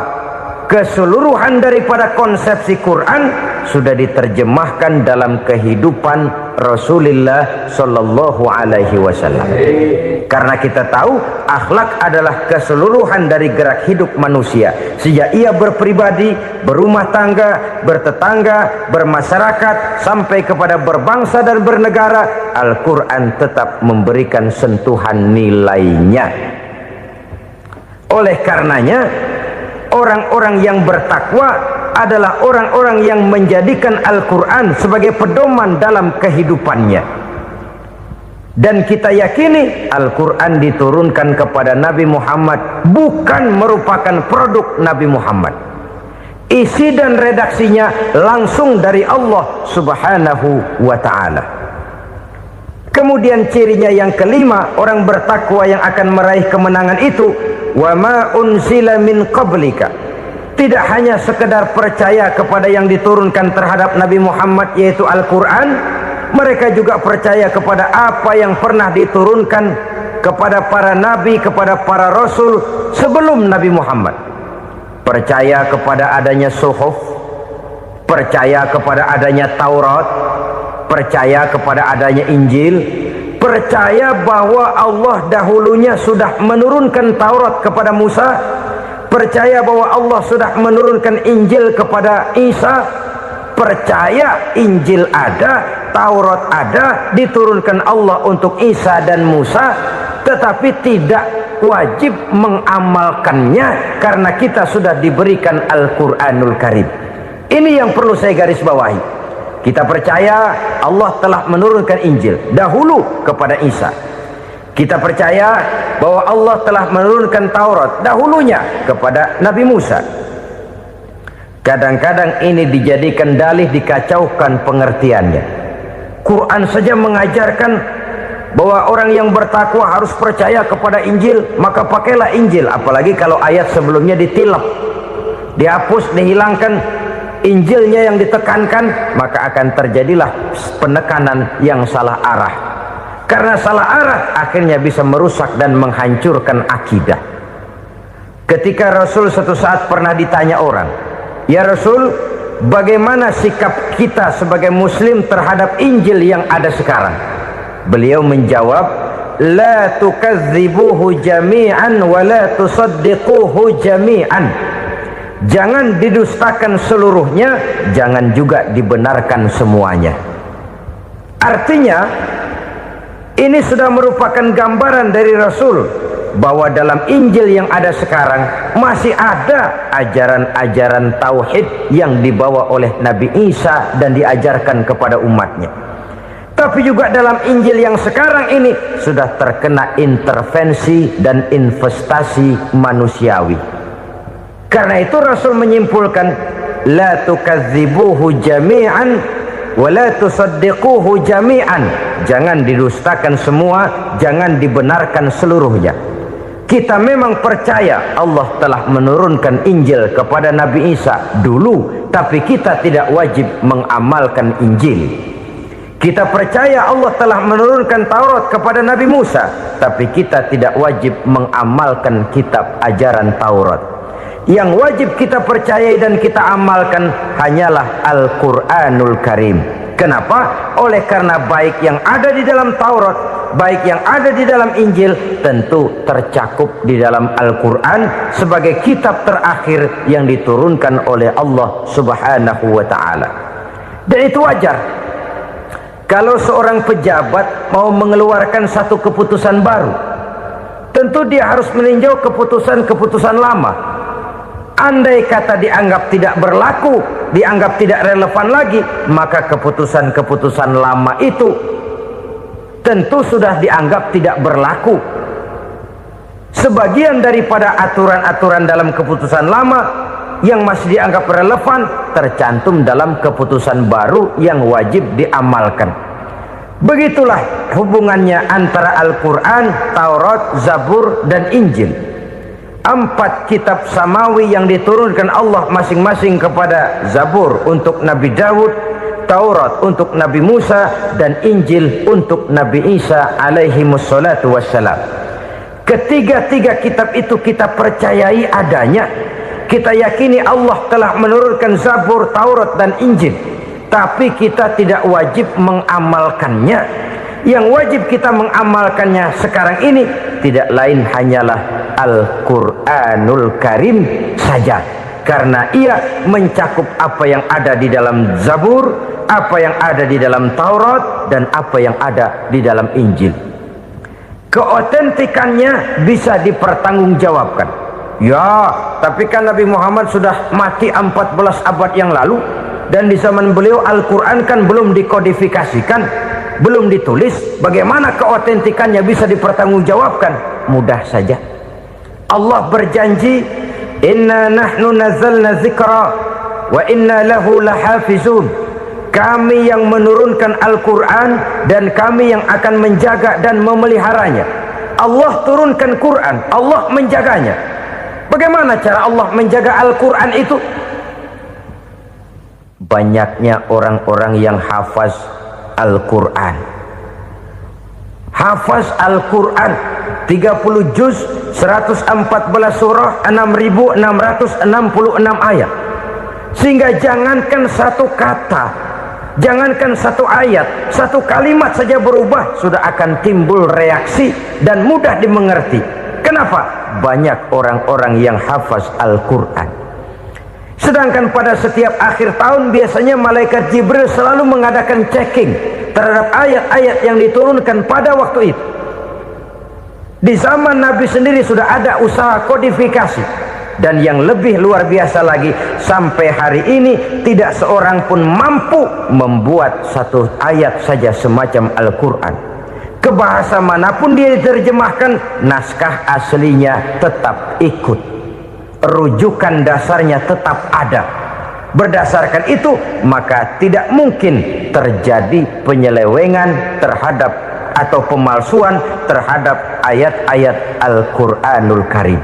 keseluruhan daripada konsepsi Quran sudah diterjemahkan dalam kehidupan Rasulullah sallallahu alaihi wasallam. Karena kita tahu akhlak adalah keseluruhan dari gerak hidup manusia, sejak ia berpribadi, berumah tangga, bertetangga, bermasyarakat, sampai kepada berbangsa dan bernegara. Al-Quran tetap memberikan sentuhan nilainya. Oleh karenanya, orang-orang yang bertakwa adalah orang-orang yang menjadikan Al-Quran sebagai pedoman dalam kehidupannya. Dan kita yakini Al-Quran diturunkan kepada Nabi Muhammad bukan merupakan produk Nabi Muhammad. Isi dan redaksinya langsung dari Allah subhanahu wa ta'ala. Kemudian cirinya yang kelima, orang bertakwa yang akan meraih kemenangan itu, wa ma unzila min qablika, tidak hanya sekedar percaya kepada yang diturunkan terhadap Nabi Muhammad yaitu Al-Quran, mereka juga percaya kepada apa yang pernah diturunkan kepada para nabi, kepada para rasul sebelum Nabi Muhammad. Percaya kepada adanya suhuf, percaya kepada adanya Taurat, percaya kepada adanya Injil, percaya bahwa Allah dahulunya sudah menurunkan Taurat kepada Musa, percaya bahwa Allah sudah menurunkan Injil kepada Isa, percaya Injil ada, Taurat ada, diturunkan Allah untuk Isa dan Musa, tetapi tidak wajib mengamalkannya karena kita sudah diberikan Al-Quranul Karim. Ini yang perlu saya garis bawahi. Kita percaya Allah telah menurunkan Injil dahulu kepada Isa. Kita percaya bahwa Allah telah menurunkan Taurat dahulunya kepada Nabi Musa. Kadang-kadang ini dijadikan dalih, dikacaukan pengertiannya. Quran saja mengajarkan bahwa orang yang bertakwa harus percaya kepada Injil, maka pakailah Injil. Apalagi kalau ayat sebelumnya ditilap, dihapus, dihilangkan, Injilnya yang ditekankan, maka akan terjadilah penekanan yang salah arah. Karena salah arah akhirnya bisa merusak dan menghancurkan akidah. Ketika Rasul suatu saat pernah ditanya orang, "Ya Rasul, bagaimana sikap kita sebagai muslim terhadap Injil yang ada sekarang?" Beliau menjawab, "La tukadzibuhu jami'an wa la tusaddiquhu jami'an." Jangan didustakan seluruhnya, jangan juga dibenarkan semuanya. Artinya, ini sudah merupakan gambaran dari Rasul bahwa dalam Injil yang ada sekarang masih ada ajaran-ajaran tauhid yang dibawa oleh Nabi Isa dan diajarkan kepada umatnya. Tapi juga dalam Injil yang sekarang ini sudah terkena intervensi dan investasi manusiawi. Karena itu Rasul menyimpulkan, la tukadzibuhu jami'an wa la tusaddiquhu jami'an. Jangan didustakan semua, jangan dibenarkan seluruhnya. Kita memang percaya Allah telah menurunkan Injil kepada Nabi Isa dulu, tapi kita tidak wajib mengamalkan Injil. Kita percaya Allah telah menurunkan Taurat kepada Nabi Musa, tapi kita tidak wajib mengamalkan kitab ajaran Taurat. Yang wajib kita percayai dan kita amalkan hanyalah Al-Quranul Karim. Kenapa? Oleh karena baik yang ada di dalam Taurat, baik yang ada di dalam Injil, tentu tercakup di dalam Al-Quran sebagai kitab terakhir yang diturunkan oleh Allah Subhanahu wa Ta'ala. Dan itu wajar. Kalau seorang pejabat mau mengeluarkan satu keputusan baru, tentu dia harus meninjau keputusan-keputusan lama. Andai kata dianggap tidak berlaku, dianggap tidak relevan lagi, maka keputusan-keputusan lama itu tentu sudah dianggap tidak berlaku. Sebagian daripada aturan-aturan dalam keputusan lama yang masih dianggap relevan tercantum dalam keputusan baru yang wajib diamalkan. Begitulah hubungannya antara Al-Quran, Taurat, Zabur, dan Injil. 4 kitab samawi yang diturunkan Allah masing-masing kepada Zabur untuk Nabi Daud, Taurat untuk Nabi Musa, dan Injil untuk Nabi Isa alaihi wassalatu wassalam. Ketiga-tiga kitab itu kita percayai adanya. Kita yakini Allah telah menurunkan Zabur, Taurat, dan Injil, tapi kita tidak wajib mengamalkannya. Yang wajib kita mengamalkannya sekarang ini tidak lain hanyalah Al-Quranul Karim saja, karena ia mencakup apa yang ada di dalam Zabur, apa yang ada di dalam Taurat, dan apa yang ada di dalam Injil. Keotentikannya bisa dipertanggungjawabkan. Ya, tapi kan Nabi Muhammad sudah mati 14 abad yang lalu, dan di zaman beliau Al-Quran kan belum dikodifikasikan, belum ditulis. Bagaimana keotentikannya bisa dipertanggungjawabkan? Mudah saja. Allah berjanji, inna nahnu nazzalna dzikra wa inna lahu lahafizun. Kami yang menurunkan Al-Quran dan kami yang akan menjaga dan memeliharanya. Allah turunkan Quran, Allah menjaganya. Bagaimana cara Allah menjaga Al-Quran itu? Banyaknya orang-orang yang hafaz Al-Quran. Hafaz Al-Quran 30 juz, 114 surah, 6.666 ayat. Sehingga jangankan satu kata, jangankan satu ayat, satu kalimat saja berubah sudah akan timbul reaksi dan mudah dimengerti. Kenapa? banyak orang-orang yang hafaz Al-Quran. Sedangkan pada setiap akhir tahun biasanya malaikat Jibril selalu mengadakan checking terhadap ayat-ayat yang diturunkan pada waktu itu. Di zaman Nabi sendiri sudah ada usaha kodifikasi. Dan yang lebih luar biasa lagi, sampai hari ini tidak seorang pun mampu membuat satu ayat saja semacam Al-Quran. Ke bahasa manapun dia diterjemahkan, naskah aslinya tetap ikut, rujukan dasarnya tetap ada. Berdasarkan itu, maka tidak mungkin terjadi penyelewengan terhadap atau pemalsuan terhadap ayat-ayat Al-Quranul Karim.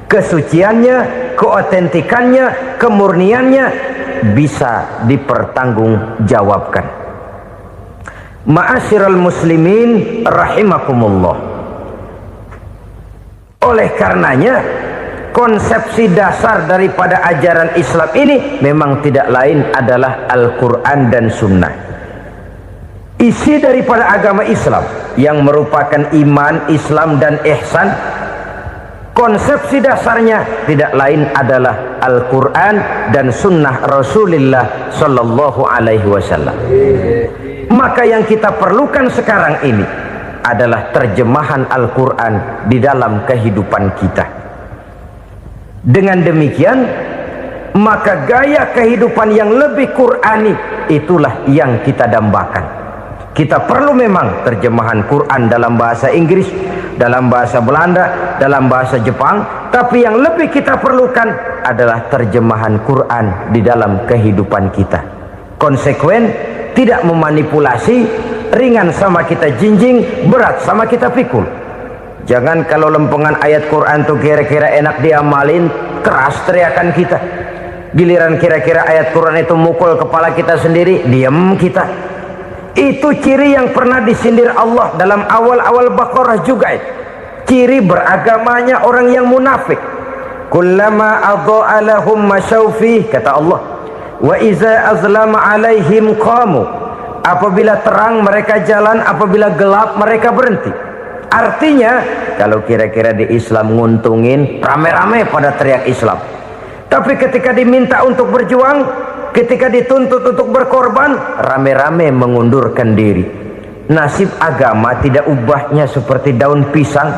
Kesuciannya, keotentikannya, kemurniannya bisa dipertanggungjawabkan. Ma'asyiral muslimin rahimakumullah. Oleh karenanya, konsepsi dasar daripada ajaran Islam ini memang tidak lain adalah Al-Quran dan Sunnah. Isi daripada agama Islam yang merupakan iman, Islam dan ihsan, konsepsi dasarnya tidak lain adalah Al-Quran dan Sunnah Rasulullah Sallallahu Alaihi Wasallam. Maka yang kita perlukan sekarang ini adalah terjemahan Al-Quran di dalam kehidupan kita. Dengan demikian, maka gaya kehidupan yang lebih Qurani itulah yang kita dambakan. Kita perlu memang terjemahan Quran dalam bahasa Inggris, dalam bahasa Belanda, dalam bahasa Jepang, tapi yang lebih kita perlukan adalah terjemahan Quran di dalam kehidupan kita. Konsekuen, tidak memanipulasi, ringan sama kita jinjing, berat sama kita pikul. Jangan kalau lempengan ayat Quran tuh kira-kira enak diamalin, keras teriakan kita. Giliran kira-kira ayat Quran itu mukul kepala kita sendiri, diam kita. Itu ciri yang pernah disindir Allah dalam awal-awal Baqarah juga. Ciri beragamanya orang yang munafik. Kullama adha'a lahum masyawfih, kata Allah, wa iza azlama alaihim qamu. Apabila terang mereka jalan, apabila gelap mereka berhenti. Artinya kalau kira-kira di Islam nguntungin, rame-rame pada teriak Islam. Tapi ketika diminta untuk berjuang, ketika dituntut untuk berkorban, rame-rame mengundurkan diri. Nasib agama tidak ubahnya seperti daun pisang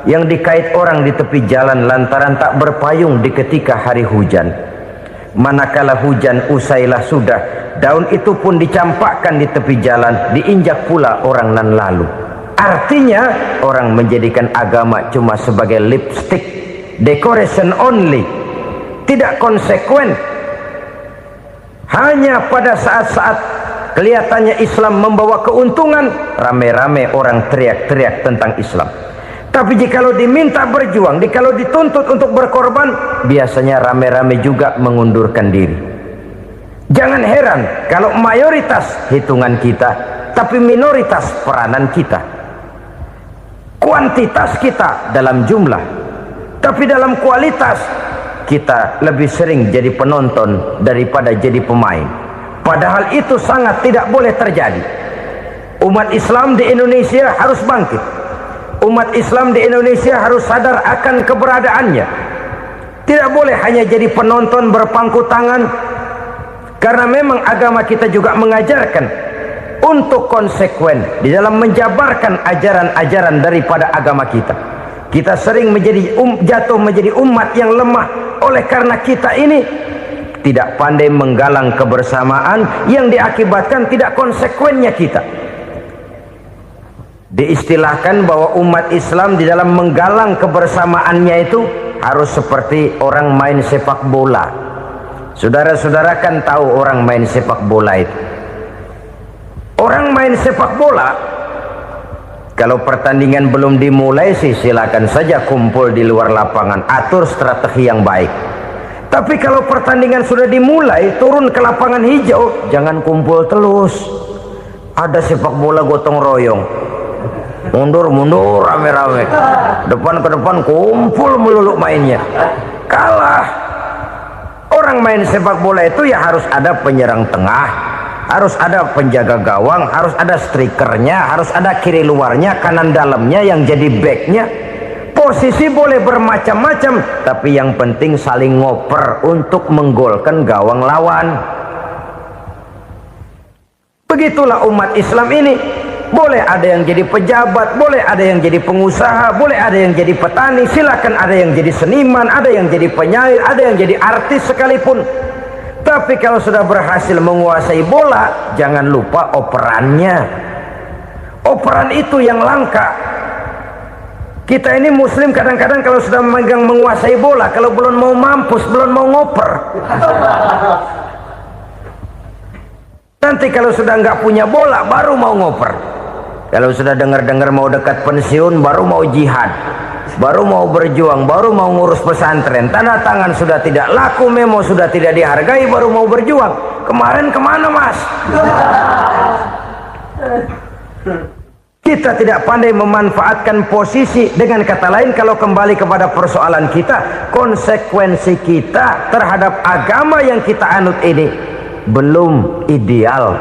yang dikait orang di tepi jalan lantaran tak berpayung di ketika hari hujan. Manakala hujan usailah sudah, daun itu pun dicampakkan di tepi jalan, diinjak pula orang nan lalu. Artinya orang menjadikan agama cuma sebagai lipstick, decoration only, tidak konsekuen. Hanya pada saat-saat kelihatannya Islam membawa keuntungan, rame-rame orang teriak-teriak tentang Islam. Tapi jikalau diminta berjuang, jikalau dituntut untuk berkorban, biasanya rame-rame juga mengundurkan diri. Jangan heran kalau mayoritas hitungan kita, tapi minoritas peranan kita. Kuantitas kita dalam jumlah, tapi dalam kualitas kita lebih sering jadi penonton daripada jadi pemain. Padahal itu sangat tidak boleh terjadi. Umat Islam di Indonesia harus bangkit. Umat Islam di Indonesia harus sadar akan keberadaannya. Tidak boleh hanya jadi penonton berpangku tangan, karena memang agama kita juga mengajarkan untuk konsekuen di dalam menjabarkan ajaran-ajaran daripada agama kita. Kita sering menjadi jatuh menjadi umat yang lemah oleh karena kita ini tidak pandai menggalang kebersamaan yang diakibatkan tidak konsekuennya kita. Diistilahkan bahwa umat Islam di dalam menggalang kebersamaannya itu harus seperti orang main sepak bola. Saudara-saudara kan tahu orang main sepak bola itu. Orang main sepak bola, kalau pertandingan belum dimulai sih silakan saja kumpul di luar lapangan, atur strategi yang baik. Tapi kalau pertandingan sudah dimulai, turun ke lapangan hijau, jangan kumpul terus. Ada sepak bola gotong royong, mundur-mundur rame-rame, depan ke depan kumpul melulu mainnya. Kalah. Orang main sepak bola itu ya harus ada penyerang tengah, harus ada penjaga gawang, harus ada strikernya, harus ada kiri luarnya, kanan dalamnya yang jadi backnya. Posisi boleh bermacam-macam, tapi yang penting saling ngoper untuk menggolkan gawang lawan. Begitulah umat Islam ini. Boleh ada yang jadi pejabat, boleh ada yang jadi pengusaha, boleh ada yang jadi petani, silakan ada yang jadi seniman, ada yang jadi penyair, ada yang jadi artis sekalipun. Tapi kalau sudah berhasil menguasai bola, jangan lupa operannya. Operan itu yang langka. Kita ini muslim kadang-kadang kalau sudah memegang menguasai bola, kalau belum mau mampus, belum mau ngoper. Nanti kalau sudah nggak punya bola, baru mau ngoper. Kalau sudah dengar-dengar mau dekat pensiun, baru mau jihad, baru mau berjuang, baru mau ngurus pesantren. Tanda tangan sudah tidak laku, memo sudah tidak dihargai, baru mau berjuang. Kemarin kemana, Mas? Kita tidak pandai memanfaatkan posisi. Dengan kata lain, kalau kembali kepada persoalan kita, konsekuensi kita terhadap agama yang kita anut ini belum ideal.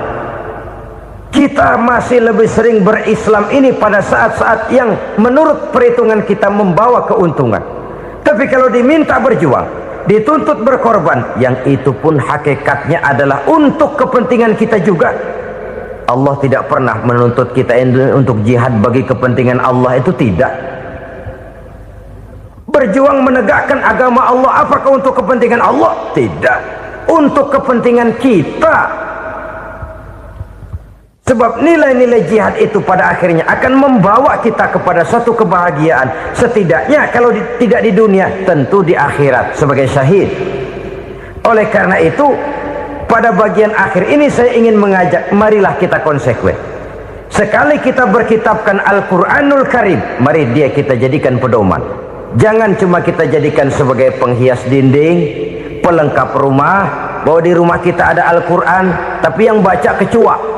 Kita masih lebih sering berislam ini pada saat-saat yang menurut perhitungan kita membawa keuntungan. Tapi kalau diminta berjuang, dituntut berkorban, yang itu pun hakikatnya adalah untuk kepentingan kita juga. Allah tidak pernah menuntut kita untuk jihad bagi kepentingan Allah, itu tidak. Berjuang menegakkan agama Allah, apakah untuk kepentingan Allah? Tidak. Untuk kepentingan kita. Sebab nilai-nilai jihad itu pada akhirnya akan membawa kita kepada satu kebahagiaan. Setidaknya kalau tidak di dunia, tentu di akhirat sebagai syahid. Oleh karena itu, pada bagian akhir ini saya ingin mengajak, marilah kita konsekuen. Sekali kita berkitabkan Al-Quranul Karim, mari dia kita jadikan pedoman. Jangan cuma kita jadikan sebagai penghias dinding, pelengkap rumah, bahwa di rumah kita ada Al-Quran, tapi yang baca kecoa.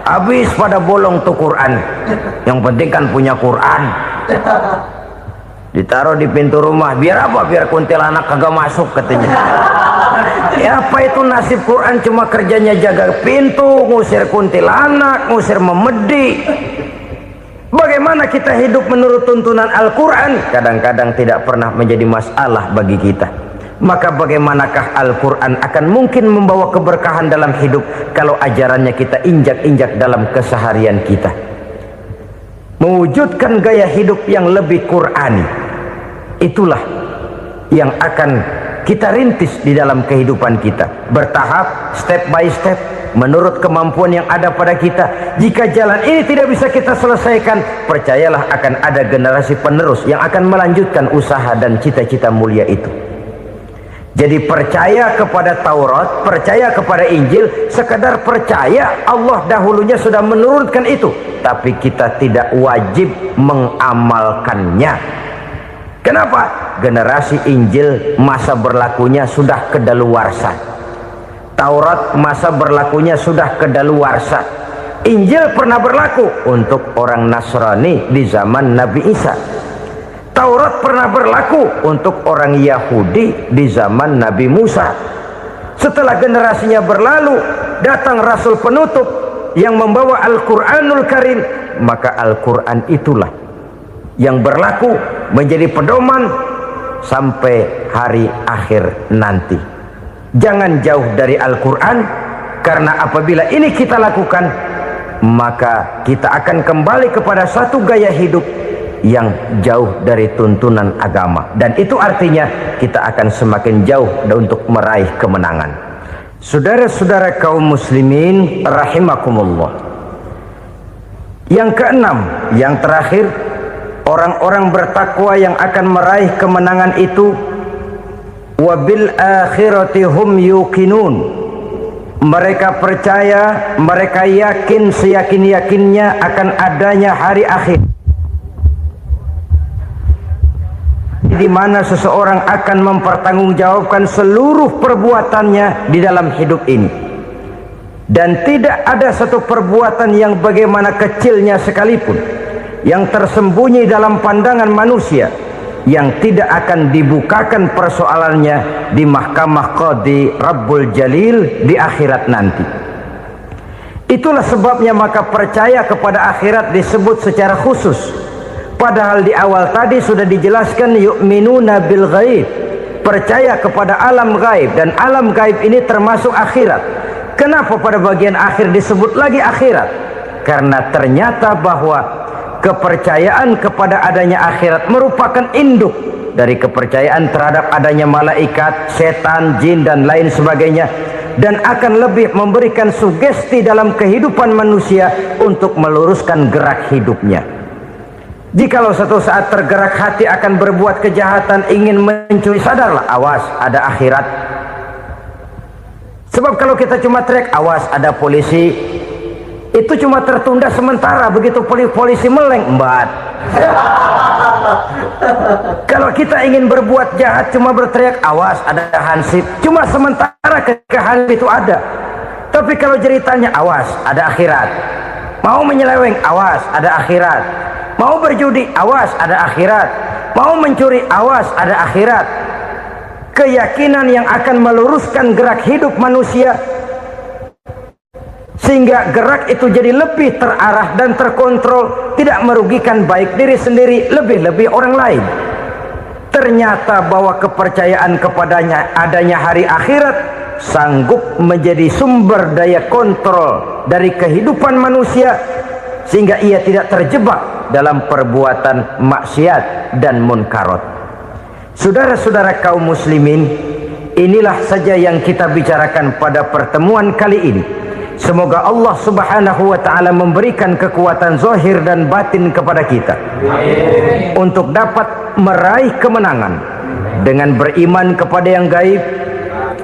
Habis pada bolong tuh Quran. Yang penting kan punya Quran. Ditaruh di pintu rumah, biar apa? Biar kuntilanak kagak masuk katanya. Ya apa itu nasib Quran, cuma kerjanya jaga pintu, ngusir kuntilanak, ngusir memedi. Bagaimana kita hidup menurut tuntunan Al-Quran? Kadang-kadang tidak pernah menjadi masalah bagi kita. Maka bagaimanakah Al-Quran akan mungkin membawa keberkahan dalam hidup kalau ajarannya kita injak-injak dalam keseharian kita? Mewujudkan gaya hidup yang lebih Qurani, itulah yang akan kita rintis di dalam kehidupan kita, bertahap, step by step, menurut kemampuan yang ada pada kita. Jika jalan ini tidak bisa kita selesaikan, percayalah akan ada generasi penerus yang akan melanjutkan usaha dan cita-cita mulia itu. Jadi percaya kepada Taurat, percaya kepada Injil, sekedar percaya Allah dahulunya sudah menurunkan itu, tapi kita tidak wajib mengamalkannya. Kenapa? Generasi Injil masa berlakunya sudah kedaluarsa. Taurat masa berlakunya sudah kedaluarsa. Injil pernah berlaku untuk orang Nasrani di zaman Nabi Isa. Taurat pernah berlaku untuk orang Yahudi di zaman Nabi Musa. Setelah generasinya berlalu, datang Rasul penutup yang membawa Al-Quranul Karim, maka Al-Quran itulah yang berlaku menjadi pedoman sampai hari akhir nanti. Jangan jauh dari Al-Quran, karena apabila ini kita lakukan, maka kita akan kembali kepada satu gaya hidup yang jauh dari tuntunan agama, dan itu artinya kita akan semakin jauh untuk meraih kemenangan. Saudara-saudara kaum muslimin rahimakumullah, yang keenam, yang terakhir, orang-orang bertakwa yang akan meraih kemenangan itu wabil akhirati hum yuqinun, mereka percaya, mereka yakin seyakin-yakinnya akan adanya hari akhir, di mana seseorang akan mempertanggungjawabkan seluruh perbuatannya di dalam hidup ini, dan tidak ada satu perbuatan yang bagaimana kecilnya sekalipun yang tersembunyi dalam pandangan manusia yang tidak akan dibukakan persoalannya di mahkamah Qadi Rabbul Jalil di akhirat nanti. Itulah sebabnya maka percaya kepada akhirat disebut secara khusus. Padahal di awal tadi sudah dijelaskan yu'minuna bil ghaib, percaya kepada alam gaib, dan alam gaib ini termasuk akhirat. Kenapa pada bagian akhir disebut lagi akhirat? Karena ternyata bahwa kepercayaan kepada adanya akhirat merupakan induk dari kepercayaan terhadap adanya malaikat, setan, jin dan lain sebagainya, dan akan lebih memberikan sugesti dalam kehidupan manusia untuk meluruskan gerak hidupnya. Jikalau satu saat tergerak hati akan berbuat kejahatan, ingin mencuri, sadarlah, awas ada akhirat. Sebab kalau kita cuma teriak awas ada polisi, itu cuma tertunda sementara. Begitu polisi meleng, embat. Kalau kita ingin berbuat jahat cuma berteriak awas ada hansip, cuma sementara hansip itu ada. Tapi kalau ceritanya awas ada akhirat, mau menyeleweng awas ada akhirat, mau berjudi awas ada akhirat, mau mencuri awas ada akhirat. Keyakinan yang akan meluruskan gerak hidup manusia sehingga gerak itu jadi lebih terarah dan terkontrol, tidak merugikan baik diri sendiri, lebih-lebih orang lain. Ternyata bahwa kepercayaan kepadanya adanya hari akhirat sanggup menjadi sumber daya kontrol dari kehidupan manusia, sehingga ia tidak terjebak dalam perbuatan maksiat dan munkarat. Saudara-saudara kaum muslimin, inilah saja yang kita bicarakan pada pertemuan kali ini. Semoga Allah subhanahu wa ta'ala memberikan kekuatan zahir dan batin kepada kita untuk dapat meraih kemenangan dengan beriman kepada yang gaib,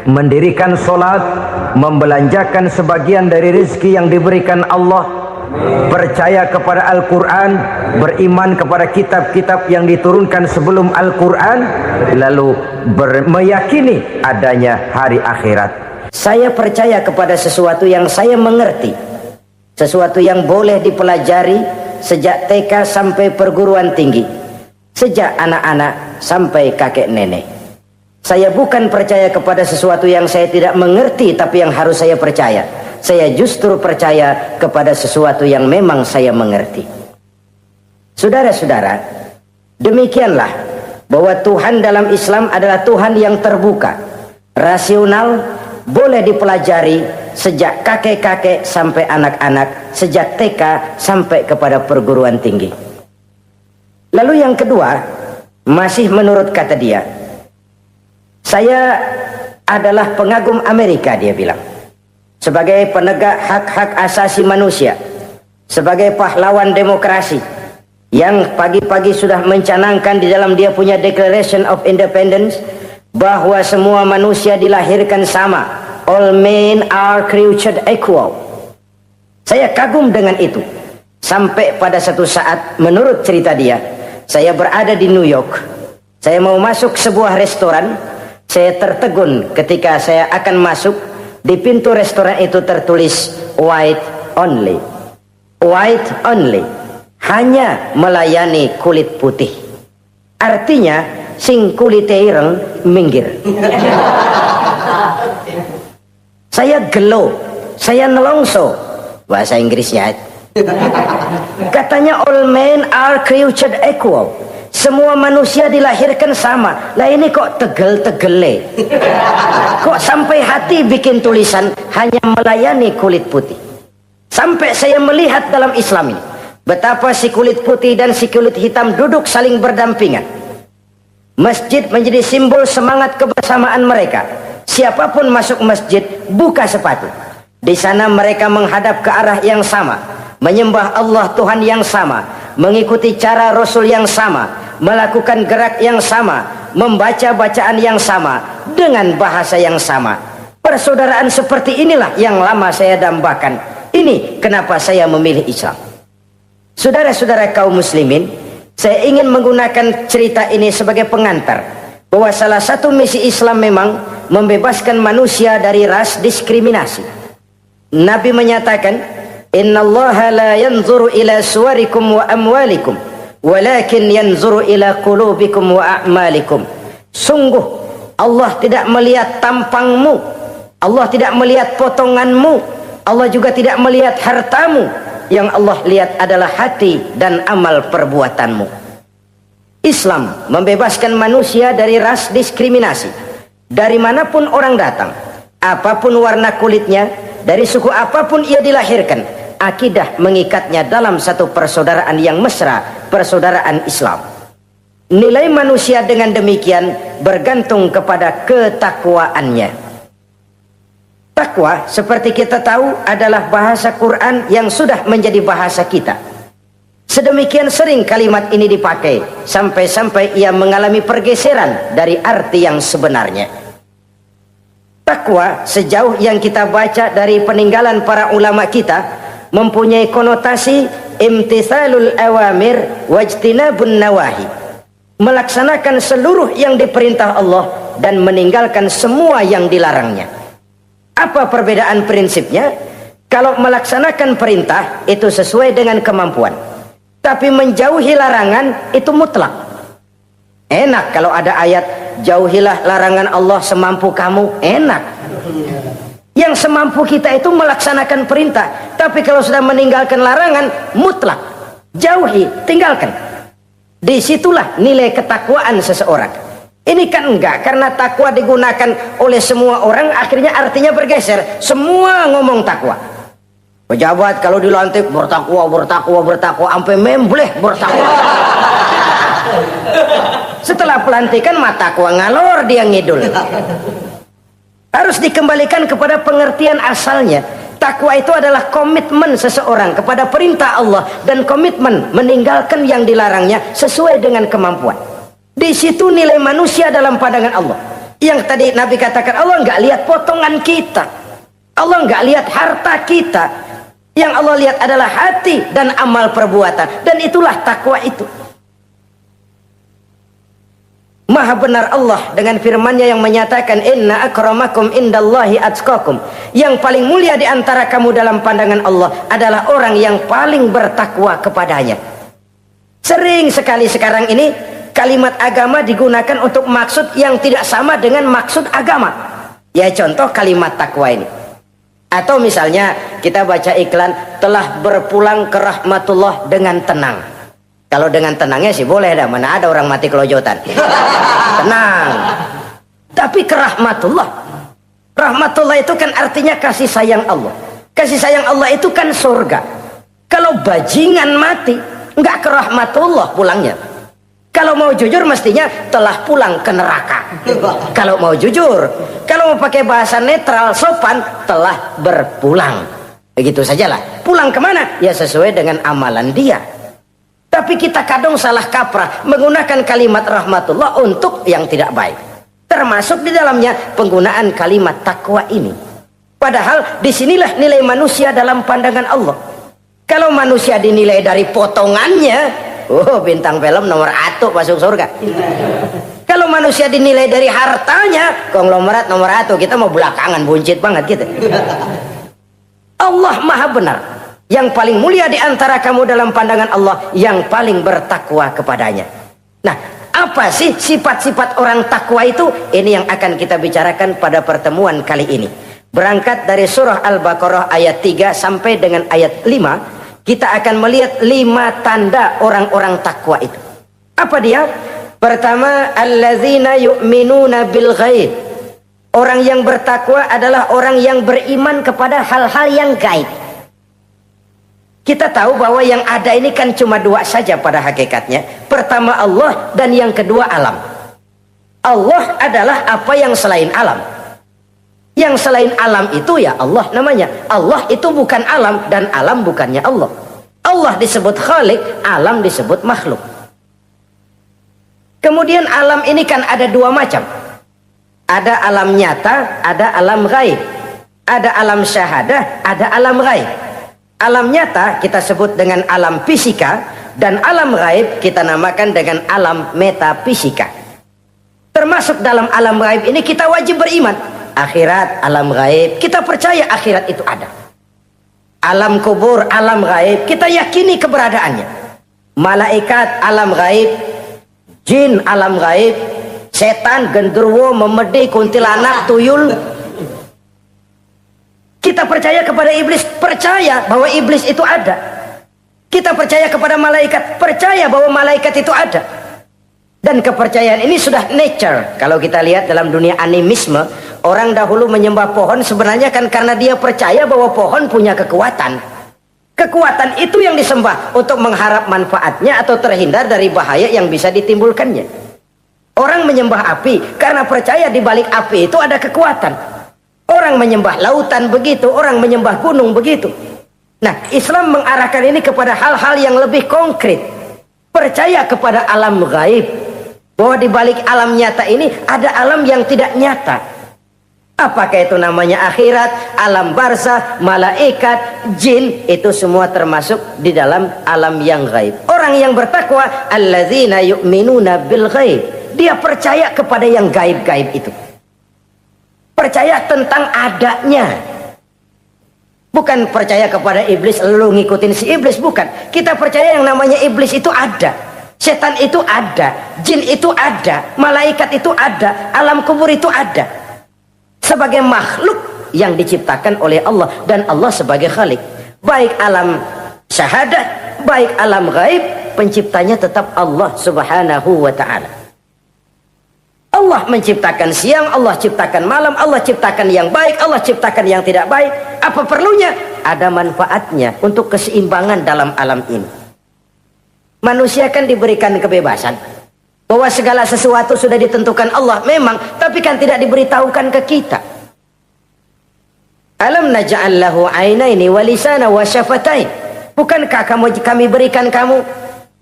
mendirikan solat, membelanjakan sebagian dari rezeki yang diberikan Allah, percaya kepada Al-Quran, beriman kepada kitab-kitab yang diturunkan sebelum Al-Quran, lalu meyakini adanya hari akhirat. Saya percaya kepada sesuatu yang saya mengerti, sesuatu yang boleh dipelajari sejak TK sampai perguruan tinggi, sejak anak-anak sampai kakek nenek. Saya bukan percaya kepada sesuatu yang saya tidak mengerti tapi yang harus saya percaya. Saya justru percaya kepada sesuatu yang memang saya mengerti. Saudara-saudara, demikianlah bahwa Tuhan dalam Islam adalah Tuhan yang terbuka, rasional, boleh dipelajari sejak kakek-kakek sampai anak-anak, sejak TK sampai kepada perguruan tinggi. Lalu yang kedua, masih menurut kata dia, saya adalah pengagum Amerika, dia bilang, sebagai penegak hak-hak asasi manusia, sebagai pahlawan demokrasi yang pagi-pagi sudah mencanangkan di dalam dia punya Declaration of Independence bahwa semua manusia dilahirkan sama, all men are created equal. Saya kagum dengan itu, sampai pada satu saat menurut cerita dia, saya berada di New York, saya mau masuk sebuah restoran, saya tertegun ketika saya akan masuk. Di pintu restoran itu tertulis white only, white only, hanya melayani kulit putih. Artinya sing kulite ireng minggir. Saya gelo, saya nelongso, bahasa Inggrisnya. Katanya all men are created equal, semua manusia dilahirkan sama. Lah ini kok tegel-tegele, kok sampai hati bikin tulisan hanya melayani kulit putih. Sampai saya melihat dalam Islam ini betapa si kulit putih dan si kulit hitam duduk saling berdampingan. Masjid menjadi simbol semangat kebersamaan mereka. Siapapun masuk masjid, buka sepatu. Di sana mereka menghadap ke arah yang sama, menyembah Allah Tuhan yang sama, mengikuti cara Rasul yang sama, melakukan gerak yang sama, membaca bacaan yang sama, dengan bahasa yang sama. Persaudaraan seperti inilah yang lama saya dambakan. Ini kenapa saya memilih Islam. Saudara-saudara kaum muslimin, saya ingin menggunakan cerita ini sebagai pengantar bahwa salah satu misi Islam memang membebaskan manusia dari ras diskriminasi. Nabi menyatakan, innallaha la yanzuru ila suwarikum wa amwalikum, walakin yanzuru ila qulubikum wa a'malikum. Sungguh Allah tidak melihat tampangmu, Allah tidak melihat potonganmu, Allah juga tidak melihat hartamu. Yang Allah lihat adalah hati dan amal perbuatanmu. Islam membebaskan manusia dari ras diskriminasi. Dari manapun orang datang, apapun warna kulitnya, dari suku apapun ia dilahirkan, akidah mengikatnya dalam satu persaudaraan yang mesra, persaudaraan Islam. Nilai manusia dengan demikian bergantung kepada ketakwaannya. Takwa, seperti kita tahu, adalah bahasa Quran yang sudah menjadi bahasa kita. Sedemikian sering kalimat ini dipakai, sampai-sampai ia mengalami pergeseran dari arti yang sebenarnya. Takwa, sejauh yang kita baca dari peninggalan para ulama kita, mempunyai konotasi imtithalul awamir wajtinabun nawahi, melaksanakan seluruh yang diperintah Allah dan meninggalkan semua yang dilarangnya. Apa perbedaan prinsipnya? Kalau melaksanakan perintah itu sesuai dengan kemampuan, tapi menjauhi larangan itu mutlak. Enak kalau ada ayat jauhilah larangan Allah semampu kamu, enak. Yang semampu kita itu melaksanakan perintah, tapi kalau sudah meninggalkan larangan mutlak, jauhi, tinggalkan. Disitulah nilai ketakwaan seseorang. Ini kan enggak, karena takwa digunakan oleh semua orang, akhirnya artinya bergeser. Semua ngomong takwa. Pejabat kalau dilantik bertakwa, bertakwa, bertakwa, sampai membleh bertakwa. Setelah pelantikan takwa ngalor dia ngidul. Harus dikembalikan kepada pengertian asalnya. Takwa itu adalah komitmen seseorang kepada perintah Allah dan komitmen meninggalkan yang dilarangnya sesuai dengan kemampuan. Di situ nilai manusia dalam pandangan Allah. Yang tadi Nabi katakan, Allah nggak lihat potongan kita, Allah nggak lihat harta kita. Yang Allah lihat adalah hati dan amal perbuatan, dan itulah takwa itu. Maha benar Allah dengan firman-Nya yang menyatakan, inna akramakum indallahi atqakum. Yang paling mulia di antara kamu dalam pandangan Allah adalah orang yang paling bertakwa kepadanya. Sering sekali sekarang ini kalimat agama digunakan untuk maksud yang tidak sama dengan maksud agama. Ya contoh kalimat takwa ini. Atau misalnya kita baca iklan, telah berpulang ke rahmatullah dengan tenang. Kalau dengan tenangnya sih boleh dah, mana ada orang mati kelojotan. Tenang. Tapi ke rahmatullah. Rahmatullah itu kan artinya kasih sayang Allah. Kasih sayang Allah itu kan surga. Kalau bajingan mati, enggak ke rahmatullah pulangnya. Kalau mau jujur mestinya telah pulang ke neraka. Kalau mau jujur, kalau mau pakai bahasa netral sopan, telah berpulang. Begitu sajalah. Pulang kemana? Ya sesuai dengan amalan dia. Tapi kita kadang salah kaprah menggunakan kalimat rahmatullah untuk yang tidak baik. Termasuk di dalamnya penggunaan kalimat takwa ini. Padahal disinilah nilai manusia dalam pandangan Allah. Kalau manusia dinilai dari potongannya, bintang film nomor 1 masuk surga. Kalau manusia dinilai dari hartanya, konglomerat nomor 1, kita mau belakangan, buncit banget gitu. Allah maha benar. Yang paling mulia di antara kamu dalam pandangan Allah, yang paling bertakwa kepadanya. Nah, apa sih sifat-sifat orang takwa itu? Ini yang akan kita bicarakan pada pertemuan kali ini. Berangkat dari surah Al-Baqarah ayat 3 sampai dengan ayat 5. Kita akan melihat 5 tanda orang-orang takwa itu. Apa dia? Pertama, allazina yu'minuna bil ghaib. Orang yang bertakwa adalah orang yang beriman kepada hal-hal yang gaib. Kita tahu bahwa yang ada ini kan cuma 2 saja pada hakikatnya. Pertama Allah, dan yang kedua alam. Allah adalah apa yang selain alam. Yang selain alam itu ya Allah namanya. Allah itu bukan alam, dan alam bukannya Allah. Allah disebut Khalik, alam disebut makhluk. Kemudian alam ini kan ada 2 macam. Ada alam nyata, ada alam gaib. Ada alam syahadah, ada alam gaib. Alam nyata kita sebut dengan alam fisika, dan alam gaib kita namakan dengan alam metafisika. Termasuk dalam alam gaib ini kita wajib beriman. Akhirat, alam gaib, kita percaya akhirat itu ada. Alam kubur, alam gaib, kita yakini keberadaannya. Malaikat, alam gaib. Jin, alam gaib. Setan, genderuwo, memedi, kuntilanak, tuyul. Kita percaya kepada iblis, percaya bahwa iblis itu ada. Kita percaya kepada malaikat, percaya bahwa malaikat itu ada. Dan kepercayaan ini sudah nature. Kalau kita lihat dalam dunia animisme, orang dahulu menyembah pohon sebenarnya kan karena dia percaya bahwa pohon punya kekuatan. Kekuatan itu yang disembah untuk mengharap manfaatnya atau terhindar dari bahaya yang bisa ditimbulkannya. Orang menyembah api karena percaya di balik api itu ada kekuatan. Orang menyembah lautan begitu, orang menyembah gunung begitu. Nah, Islam mengarahkan ini kepada hal-hal yang lebih konkret. Percaya kepada alam gaib. Bahwa di balik alam nyata ini ada alam yang tidak nyata. Apakah itu namanya akhirat, alam barzah, malaikat, jin, itu semua termasuk di dalam alam yang gaib. Orang yang bertakwa, alladzina yu'minuna bil ghaib. Dia percaya kepada yang gaib-gaib itu. Percaya tentang adanya. Bukan percaya kepada iblis, lalu ngikutin si iblis, bukan. Kita percaya yang namanya iblis itu ada. Setan itu ada, jin itu ada, malaikat itu ada, alam kubur itu ada. Sebagai makhluk yang diciptakan oleh Allah dan Allah sebagai khalik. Baik alam syahadat, baik alam gaib, penciptanya tetap Allah Subhanahu wa ta'ala. Allah menciptakan siang, Allah ciptakan malam, Allah ciptakan yang baik, Allah ciptakan yang tidak baik. Apa perlunya? Ada manfaatnya untuk keseimbangan dalam alam ini. Manusia kan diberikan kebebasan bahwa segala sesuatu sudah ditentukan Allah memang, tapi kan tidak diberitahukan ke kita. Alam naj'al lahu 'ainaini wa lisana wa syafatain. Bukankah kami berikan kamu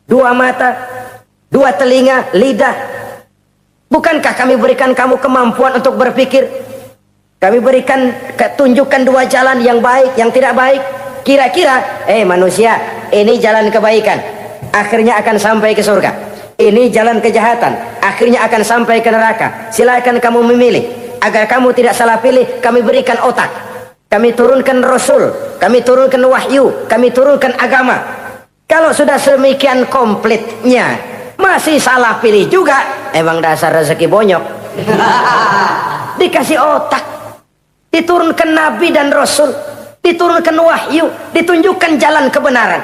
dua mata, dua telinga, lidah? Bukankah kami berikan kamu kemampuan untuk berpikir? Kami berikan tunjukkan dua jalan yang baik, yang tidak baik. Kira-kira, manusia, ini jalan kebaikan, akhirnya akan sampai ke surga. Ini jalan kejahatan, akhirnya akan sampai ke neraka. Silakan kamu memilih. Agar kamu tidak salah pilih, kami berikan otak, kami turunkan rasul, kami turunkan wahyu, kami turunkan agama. Kalau sudah sedemikian komplitnya masih salah pilih juga, emang dasar rezeki bonyok. Dikasih otak, diturunkan nabi dan rasul, diturunkan wahyu, ditunjukkan jalan kebenaran.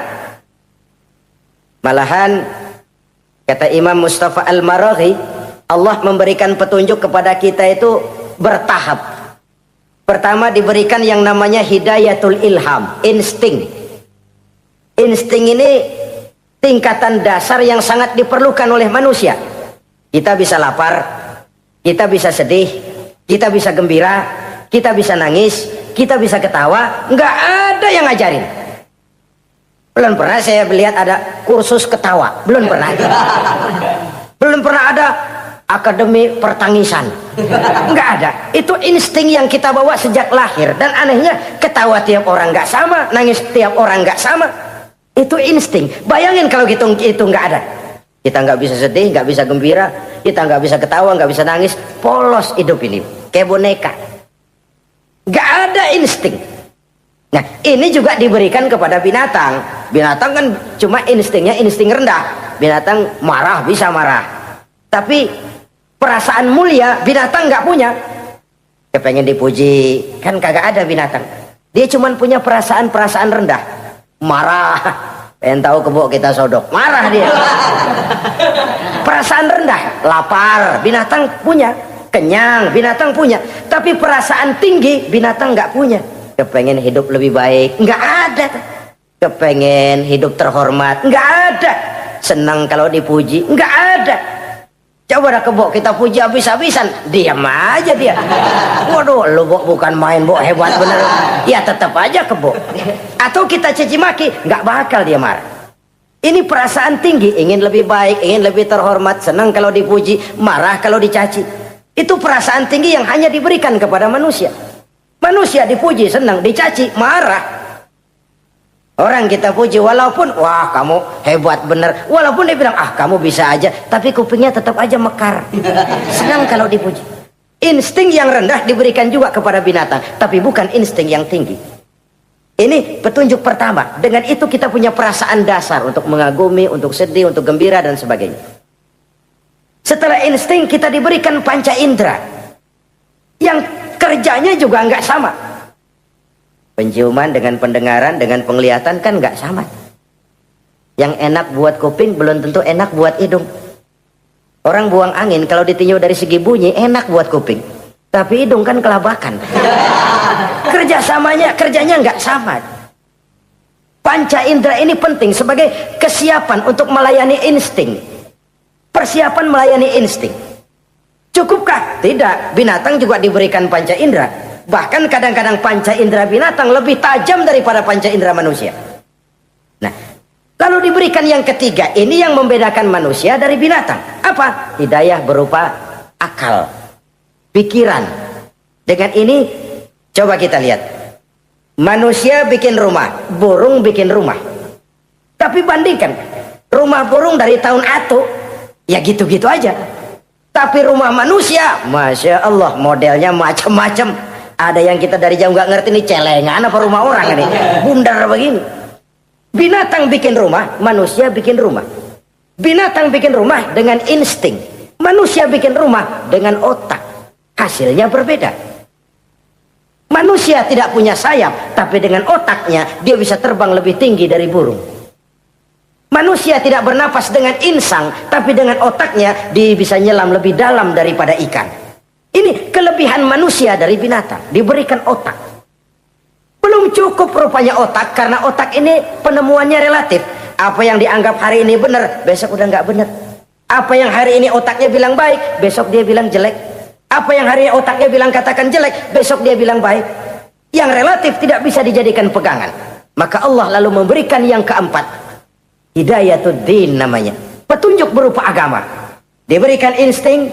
Malahan kata Imam Mustafa Al-Maraghi, Allah memberikan petunjuk kepada kita itu bertahap. Pertama diberikan yang namanya hidayatul ilham, insting. Insting ini tingkatan dasar yang sangat diperlukan oleh manusia. Kita bisa lapar, kita bisa sedih, kita bisa gembira, kita bisa nangis, kita bisa ketawa. Nggak ada yang ngajarin. Belum pernah saya melihat ada kursus ketawa, belum pernah. Belum pernah ada akademi pertangisan, nggak ada. Itu insting yang kita bawa sejak lahir. Dan anehnya ketawa tiap orang nggak sama, nangis tiap orang nggak sama. Itu insting. Bayangin kalau itu nggak ada, kita nggak bisa sedih, nggak bisa gembira, kita nggak bisa ketawa, nggak bisa nangis, polos hidup ini kayak boneka. Nggak ada insting. Nah, ini juga diberikan kepada binatang. Binatang kan cuma instingnya insting rendah. Binatang marah bisa marah. Tapi perasaan mulia binatang nggak punya. Kepengen dipuji, kan kagak ada binatang. Dia cuma punya perasaan-perasaan rendah. Marah, pengen tahu kebo kita sodok, marah dia. Perasaan rendah, lapar, binatang punya. Kenyang, binatang punya. Tapi perasaan tinggi, binatang nggak punya. Kepengen hidup lebih baik, nggak ada. Kepengen hidup terhormat, nggak ada. Senang kalau dipuji, nggak ada. Coba dah kebo kita puji habis-habisan, diam aja dia. Waduh, lu bukan main, hebat bener. Ya tetap aja kebo. Atau kita caci maki, nggak bakal dia marah. Ini perasaan tinggi, ingin lebih baik, ingin lebih terhormat, senang kalau dipuji, marah kalau dicaci. Itu perasaan tinggi yang hanya diberikan kepada manusia. Manusia dipuji senang, dicaci marah. Orang kita puji walaupun wah kamu hebat bener, walaupun dia bilang ah kamu bisa aja, tapi kupingnya tetap aja mekar. Senang kalau dipuji. Insting yang rendah diberikan juga kepada binatang, tapi bukan insting yang tinggi. Ini petunjuk pertama. Dengan itu kita punya perasaan dasar untuk mengagumi, untuk sedih, untuk gembira dan sebagainya. Setelah insting kita diberikan panca indera yang kerjanya juga nggak sama. Penciuman dengan pendengaran dengan penglihatan kan nggak sama. Yang enak buat kuping belum tentu enak buat hidung. Orang buang angin kalau ditinjau dari segi bunyi enak buat kuping, tapi hidung kan kelabakan. Kerjanya nggak sama. Panca indera ini penting sebagai kesiapan untuk melayani insting. Persiapan melayani insting. Cukupkah? Tidak. Binatang juga diberikan panca indera. Bahkan kadang-kadang panca indera binatang lebih tajam daripada panca indera manusia. Nah, lalu diberikan yang ketiga. Ini yang membedakan manusia dari binatang. Apa? Hidayah berupa akal, pikiran. Dengan ini coba kita lihat. Manusia bikin rumah, burung bikin rumah. Tapi bandingkan rumah burung dari tahun atu, ya gitu-gitu aja. Tapi rumah manusia, Masya Allah, modelnya macam-macam. Ada yang kita dari jauh nggak ngerti, ini celengan apa rumah orang ini, bundar begini. Binatang bikin rumah, manusia bikin rumah. Binatang bikin rumah dengan insting, manusia bikin rumah dengan otak. Hasilnya berbeda. Manusia tidak punya sayap, tapi dengan otaknya dia bisa terbang lebih tinggi dari burung. Manusia tidak bernapas dengan insang, tapi dengan otaknya dia bisa nyelam lebih dalam daripada ikan. Ini kelebihan manusia dari binatang, diberikan otak. Belum cukup rupanya otak, karena otak ini penemuannya relatif. Apa yang dianggap hari ini benar, besok udah nggak benar. Apa yang hari ini otaknya bilang baik, besok dia bilang jelek. Apa yang hari ini otaknya bilang katakan jelek, besok dia bilang baik. Yang relatif tidak bisa dijadikan pegangan. Maka Allah lalu memberikan yang keempat, Hidayatuddin namanya, petunjuk berupa agama. Diberikan insting,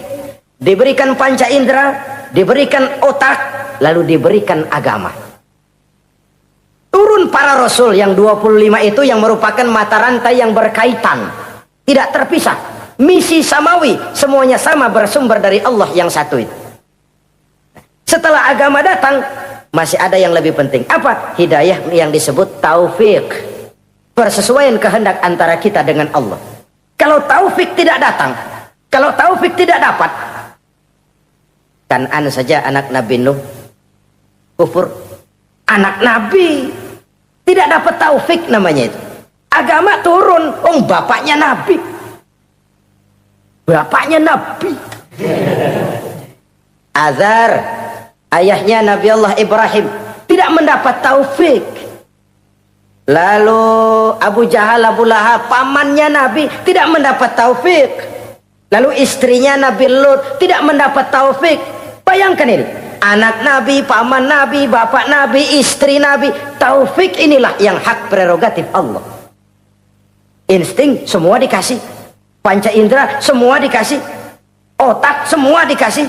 diberikan panca indera, diberikan otak, lalu diberikan agama. Turun para rasul yang 25 itu yang merupakan mata rantai yang berkaitan, tidak terpisah. Misi samawi, semuanya sama bersumber dari Allah yang satu itu. Setelah agama datang, masih ada yang lebih penting. Apa? Hidayah yang disebut taufik. Persesuaian kehendak antara kita dengan Allah. Kalau taufik tidak datang, kalau taufik tidak dapat, Kan'an saja anak Nabi Nuh kufur, anak Nabi tidak dapat taufik namanya itu. Agama turun, bapaknya Nabi, Azar, ayahnya Nabi Allah Ibrahim, tidak mendapat taufik. Lalu Abu Jahal, Abu Lahab, pamannya Nabi, tidak mendapat taufik. Lalu istrinya Nabi Lut tidak mendapat taufik. Bayangkan ini, anak Nabi, paman Nabi, bapak Nabi, istri Nabi. Taufik inilah yang hak prerogatif Allah. Insting semua dikasih, panca indera semua dikasih, otak semua dikasih,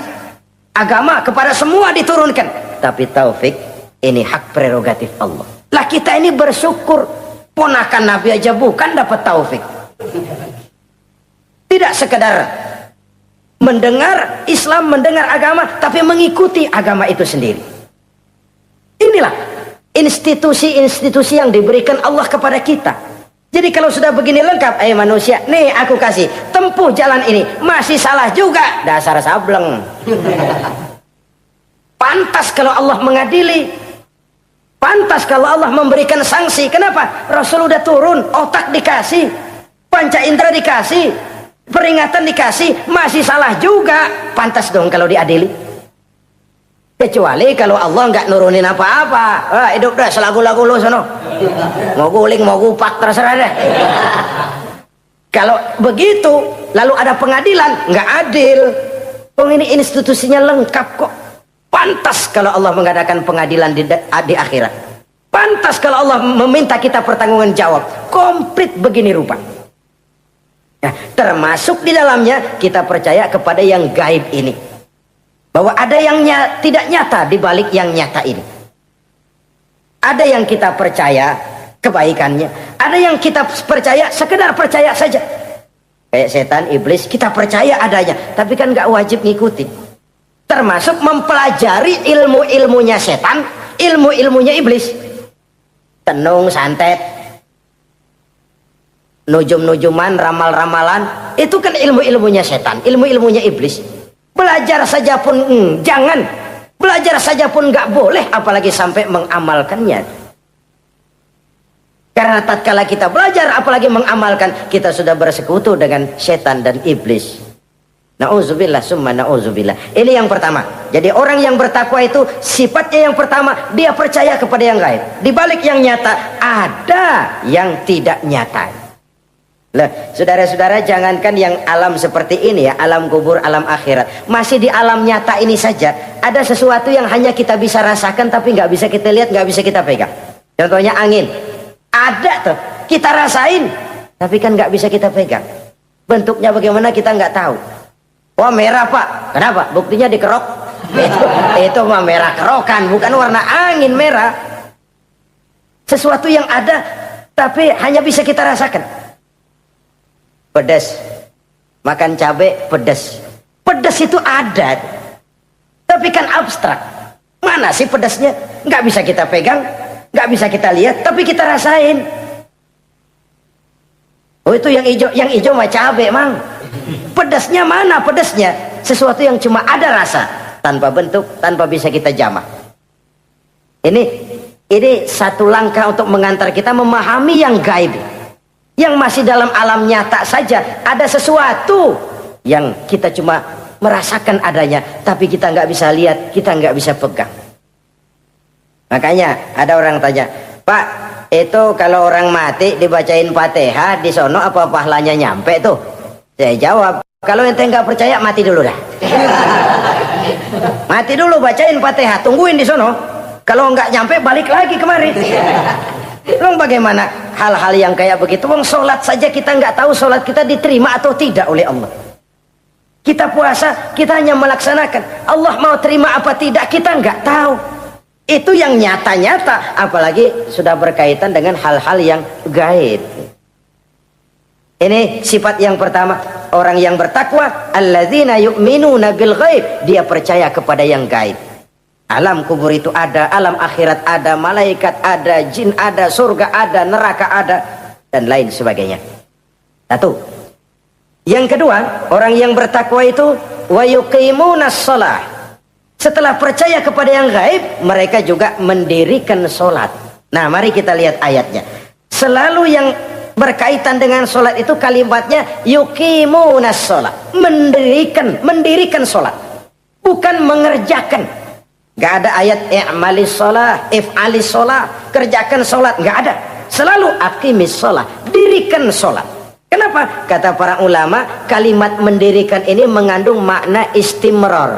agama kepada semua diturunkan. Tapi taufik ini hak prerogatif Allah. Lah kita ini bersyukur, ponakan Nabi aja bukan dapat taufik. Tidak sekedar mendengar Islam, mendengar agama, tapi mengikuti agama itu sendiri. Inilah institusi-institusi yang diberikan Allah kepada kita. Jadi kalau sudah begini lengkap, manusia, nih aku kasih, tempuh jalan ini, masih salah juga, dasar sableng. Pantas kalau Allah mengadili. Pantas kalau Allah memberikan sanksi. Kenapa? Rasul udah turun, otak dikasih, panca indera dikasih, peringatan dikasih, masih salah juga. Pantas dong kalau diadili. Kecuali kalau Allah nggak nurunin apa-apa, hidup dah selagu-lagu lu sono, mau guling mau gupak terserah deh. Kalau begitu lalu ada pengadilan, nggak adil. Ini institusinya lengkap kok. Pantas kalau Allah mengadakan pengadilan di akhirat. Pantas kalau Allah meminta kita pertanggungan jawab. Komplit begini rupa. Nah, termasuk di dalamnya kita percaya kepada yang gaib ini. Bahwa ada yang tidak nyata di balik yang nyata ini. Ada yang kita percaya kebaikannya. Ada yang kita percaya sekedar percaya saja. Kayak setan, iblis, kita percaya adanya. Tapi kan nggak wajib ngikutin. Termasuk mempelajari ilmu-ilmunya setan, ilmu-ilmunya iblis. Tenung, santet, nujum-nujuman, ramal-ramalan, itu kan ilmu-ilmunya setan, ilmu-ilmunya iblis. Belajar saja pun jangan, belajar saja pun nggak boleh, apalagi sampai mengamalkannya. Karena tatkala kita belajar apalagi mengamalkan, kita sudah bersekutu dengan setan dan iblis. Na'udzubillah summa na'udzubillah. Ini yang pertama. Jadi orang yang bertakwa itu sifatnya yang pertama, dia percaya kepada yang gaib. Di balik yang nyata ada yang tidak nyata. Lah, saudara-saudara, jangankan yang alam seperti ini ya, alam kubur, alam akhirat. Masih di alam nyata ini saja ada sesuatu yang hanya kita bisa rasakan tapi nggak bisa kita lihat, nggak bisa kita pegang. Contohnya angin. Ada tuh, kita rasain tapi kan nggak bisa kita pegang. Bentuknya bagaimana kita nggak tahu. Wah, merah pak, kenapa? Buktinya dikerok. Itu mah merah kerokan, bukan warna angin merah. Sesuatu yang ada tapi hanya bisa kita rasakan. Pedas, makan cabai pedas. Pedas itu ada, tapi kan abstrak. Mana sih pedasnya? Nggak bisa kita pegang, nggak bisa kita lihat, tapi kita rasain. Oh, itu yang hijau mah cabai, Mang. Pedasnya mana pedasnya? Sesuatu yang cuma ada rasa, tanpa bentuk, tanpa bisa kita jamah. Ini satu langkah untuk mengantar kita memahami yang gaib, yang masih dalam alam nyata saja. Ada sesuatu yang kita cuma merasakan adanya, tapi kita nggak bisa lihat, kita nggak bisa pegang. Makanya ada orang tanya, Pak, itu kalau orang mati dibacain Fatihah di sono apa pahalanya nyampe tuh? Saya jawab, kalau ente nggak percaya mati dulu dah. Mati dulu, bacain Fatihah, tungguin di sono. Kalau nggak nyampe balik lagi kemari. Long bagaimana hal-hal yang kayak begitu? Wong sholat saja kita nggak tahu sholat kita diterima atau tidak oleh Allah. Kita puasa, kita hanya melaksanakan. Allah mau terima apa tidak kita nggak tahu. Itu yang nyata-nyata, apalagi sudah berkaitan dengan hal-hal yang gaib. Ini sifat yang pertama, orang yang bertakwa, alladzina yu'minuna bil ghaib, dia percaya kepada yang gaib. Alam kubur itu ada, alam akhirat ada, malaikat ada, jin ada, surga ada, neraka ada, dan lain sebagainya. Satu. Yang kedua, orang yang bertakwa itu wa yuqimunas shalah. Setelah percaya kepada yang gaib, mereka juga mendirikan sholat. Nah, mari kita lihat ayatnya. Selalu yang berkaitan dengan sholat itu kalimatnya yuqimunas shalah, mendirikan sholat, bukan mengerjakan. Gak ada ayat i'malis sholah, if'alis sholah, kerjakan sholat, gak ada. Selalu aqimis sholah, dirikan sholat. Kenapa? Kata para ulama, kalimat mendirikan ini mengandung makna istimrar,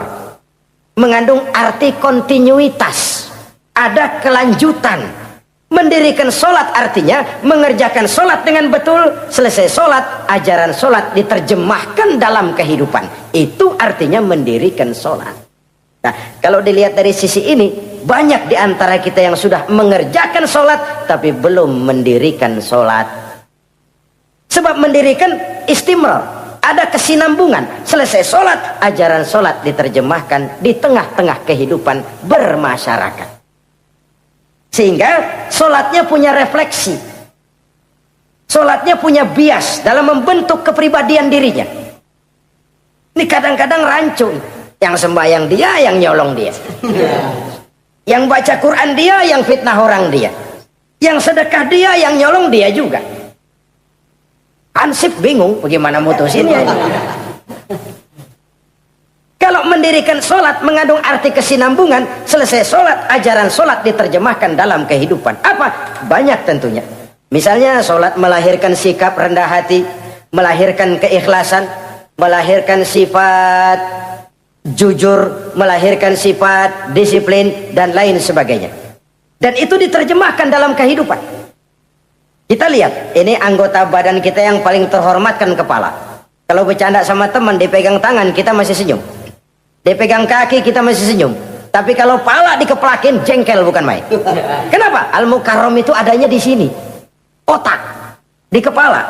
mengandung arti kontinuitas, ada kelanjutan. Mendirikan sholat artinya mengerjakan sholat dengan betul. Selesai sholat, ajaran sholat diterjemahkan dalam kehidupan. Itu artinya mendirikan sholat. Nah, kalau dilihat dari sisi ini, banyak di antara kita yang sudah mengerjakan sholat tapi belum mendirikan sholat. Sebab mendirikan istimrar, ada kesinambungan. Selesai sholat, ajaran sholat diterjemahkan di tengah-tengah kehidupan bermasyarakat. Sehingga sholatnya punya refleksi, sholatnya punya bias dalam membentuk kepribadian dirinya. Ini kadang-kadang rancu, yang sembahyang dia, yang nyolong dia, yang baca Quran dia, yang fitnah orang dia, yang sedekah dia, yang nyolong dia juga. Ansip bingung bagaimana mutusinnya. Kalau mendirikan sholat mengandung arti kesinambungan, selesai sholat, ajaran sholat diterjemahkan dalam kehidupan. Apa? Banyak tentunya. Misalnya sholat melahirkan sikap rendah hati, melahirkan keikhlasan, melahirkan sifat jujur, melahirkan sifat disiplin, dan lain sebagainya. Dan itu diterjemahkan dalam kehidupan. Kita lihat, ini anggota badan kita yang paling terhormat kan kepala. Kalau bercanda sama teman, dipegang tangan, kita masih senyum. Dipegang kaki kita masih senyum. Tapi kalau pala dikeplakin, jengkel bukan main. Kenapa? Al-Mukarram itu adanya di sini, otak, di kepala.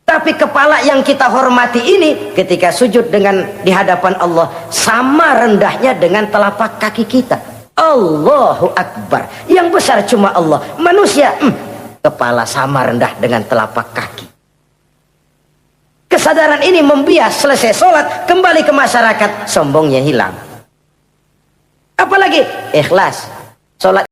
Tapi kepala yang kita hormati ini, ketika sujud dengan di hadapan Allah, sama rendahnya dengan telapak kaki kita. Allahu Akbar. Yang besar cuma Allah. Manusia, kepala sama rendah dengan telapak kaki. Kesadaran ini membias, selesai sholat, kembali ke masyarakat, sombongnya hilang. Apalagi ikhlas. Sholat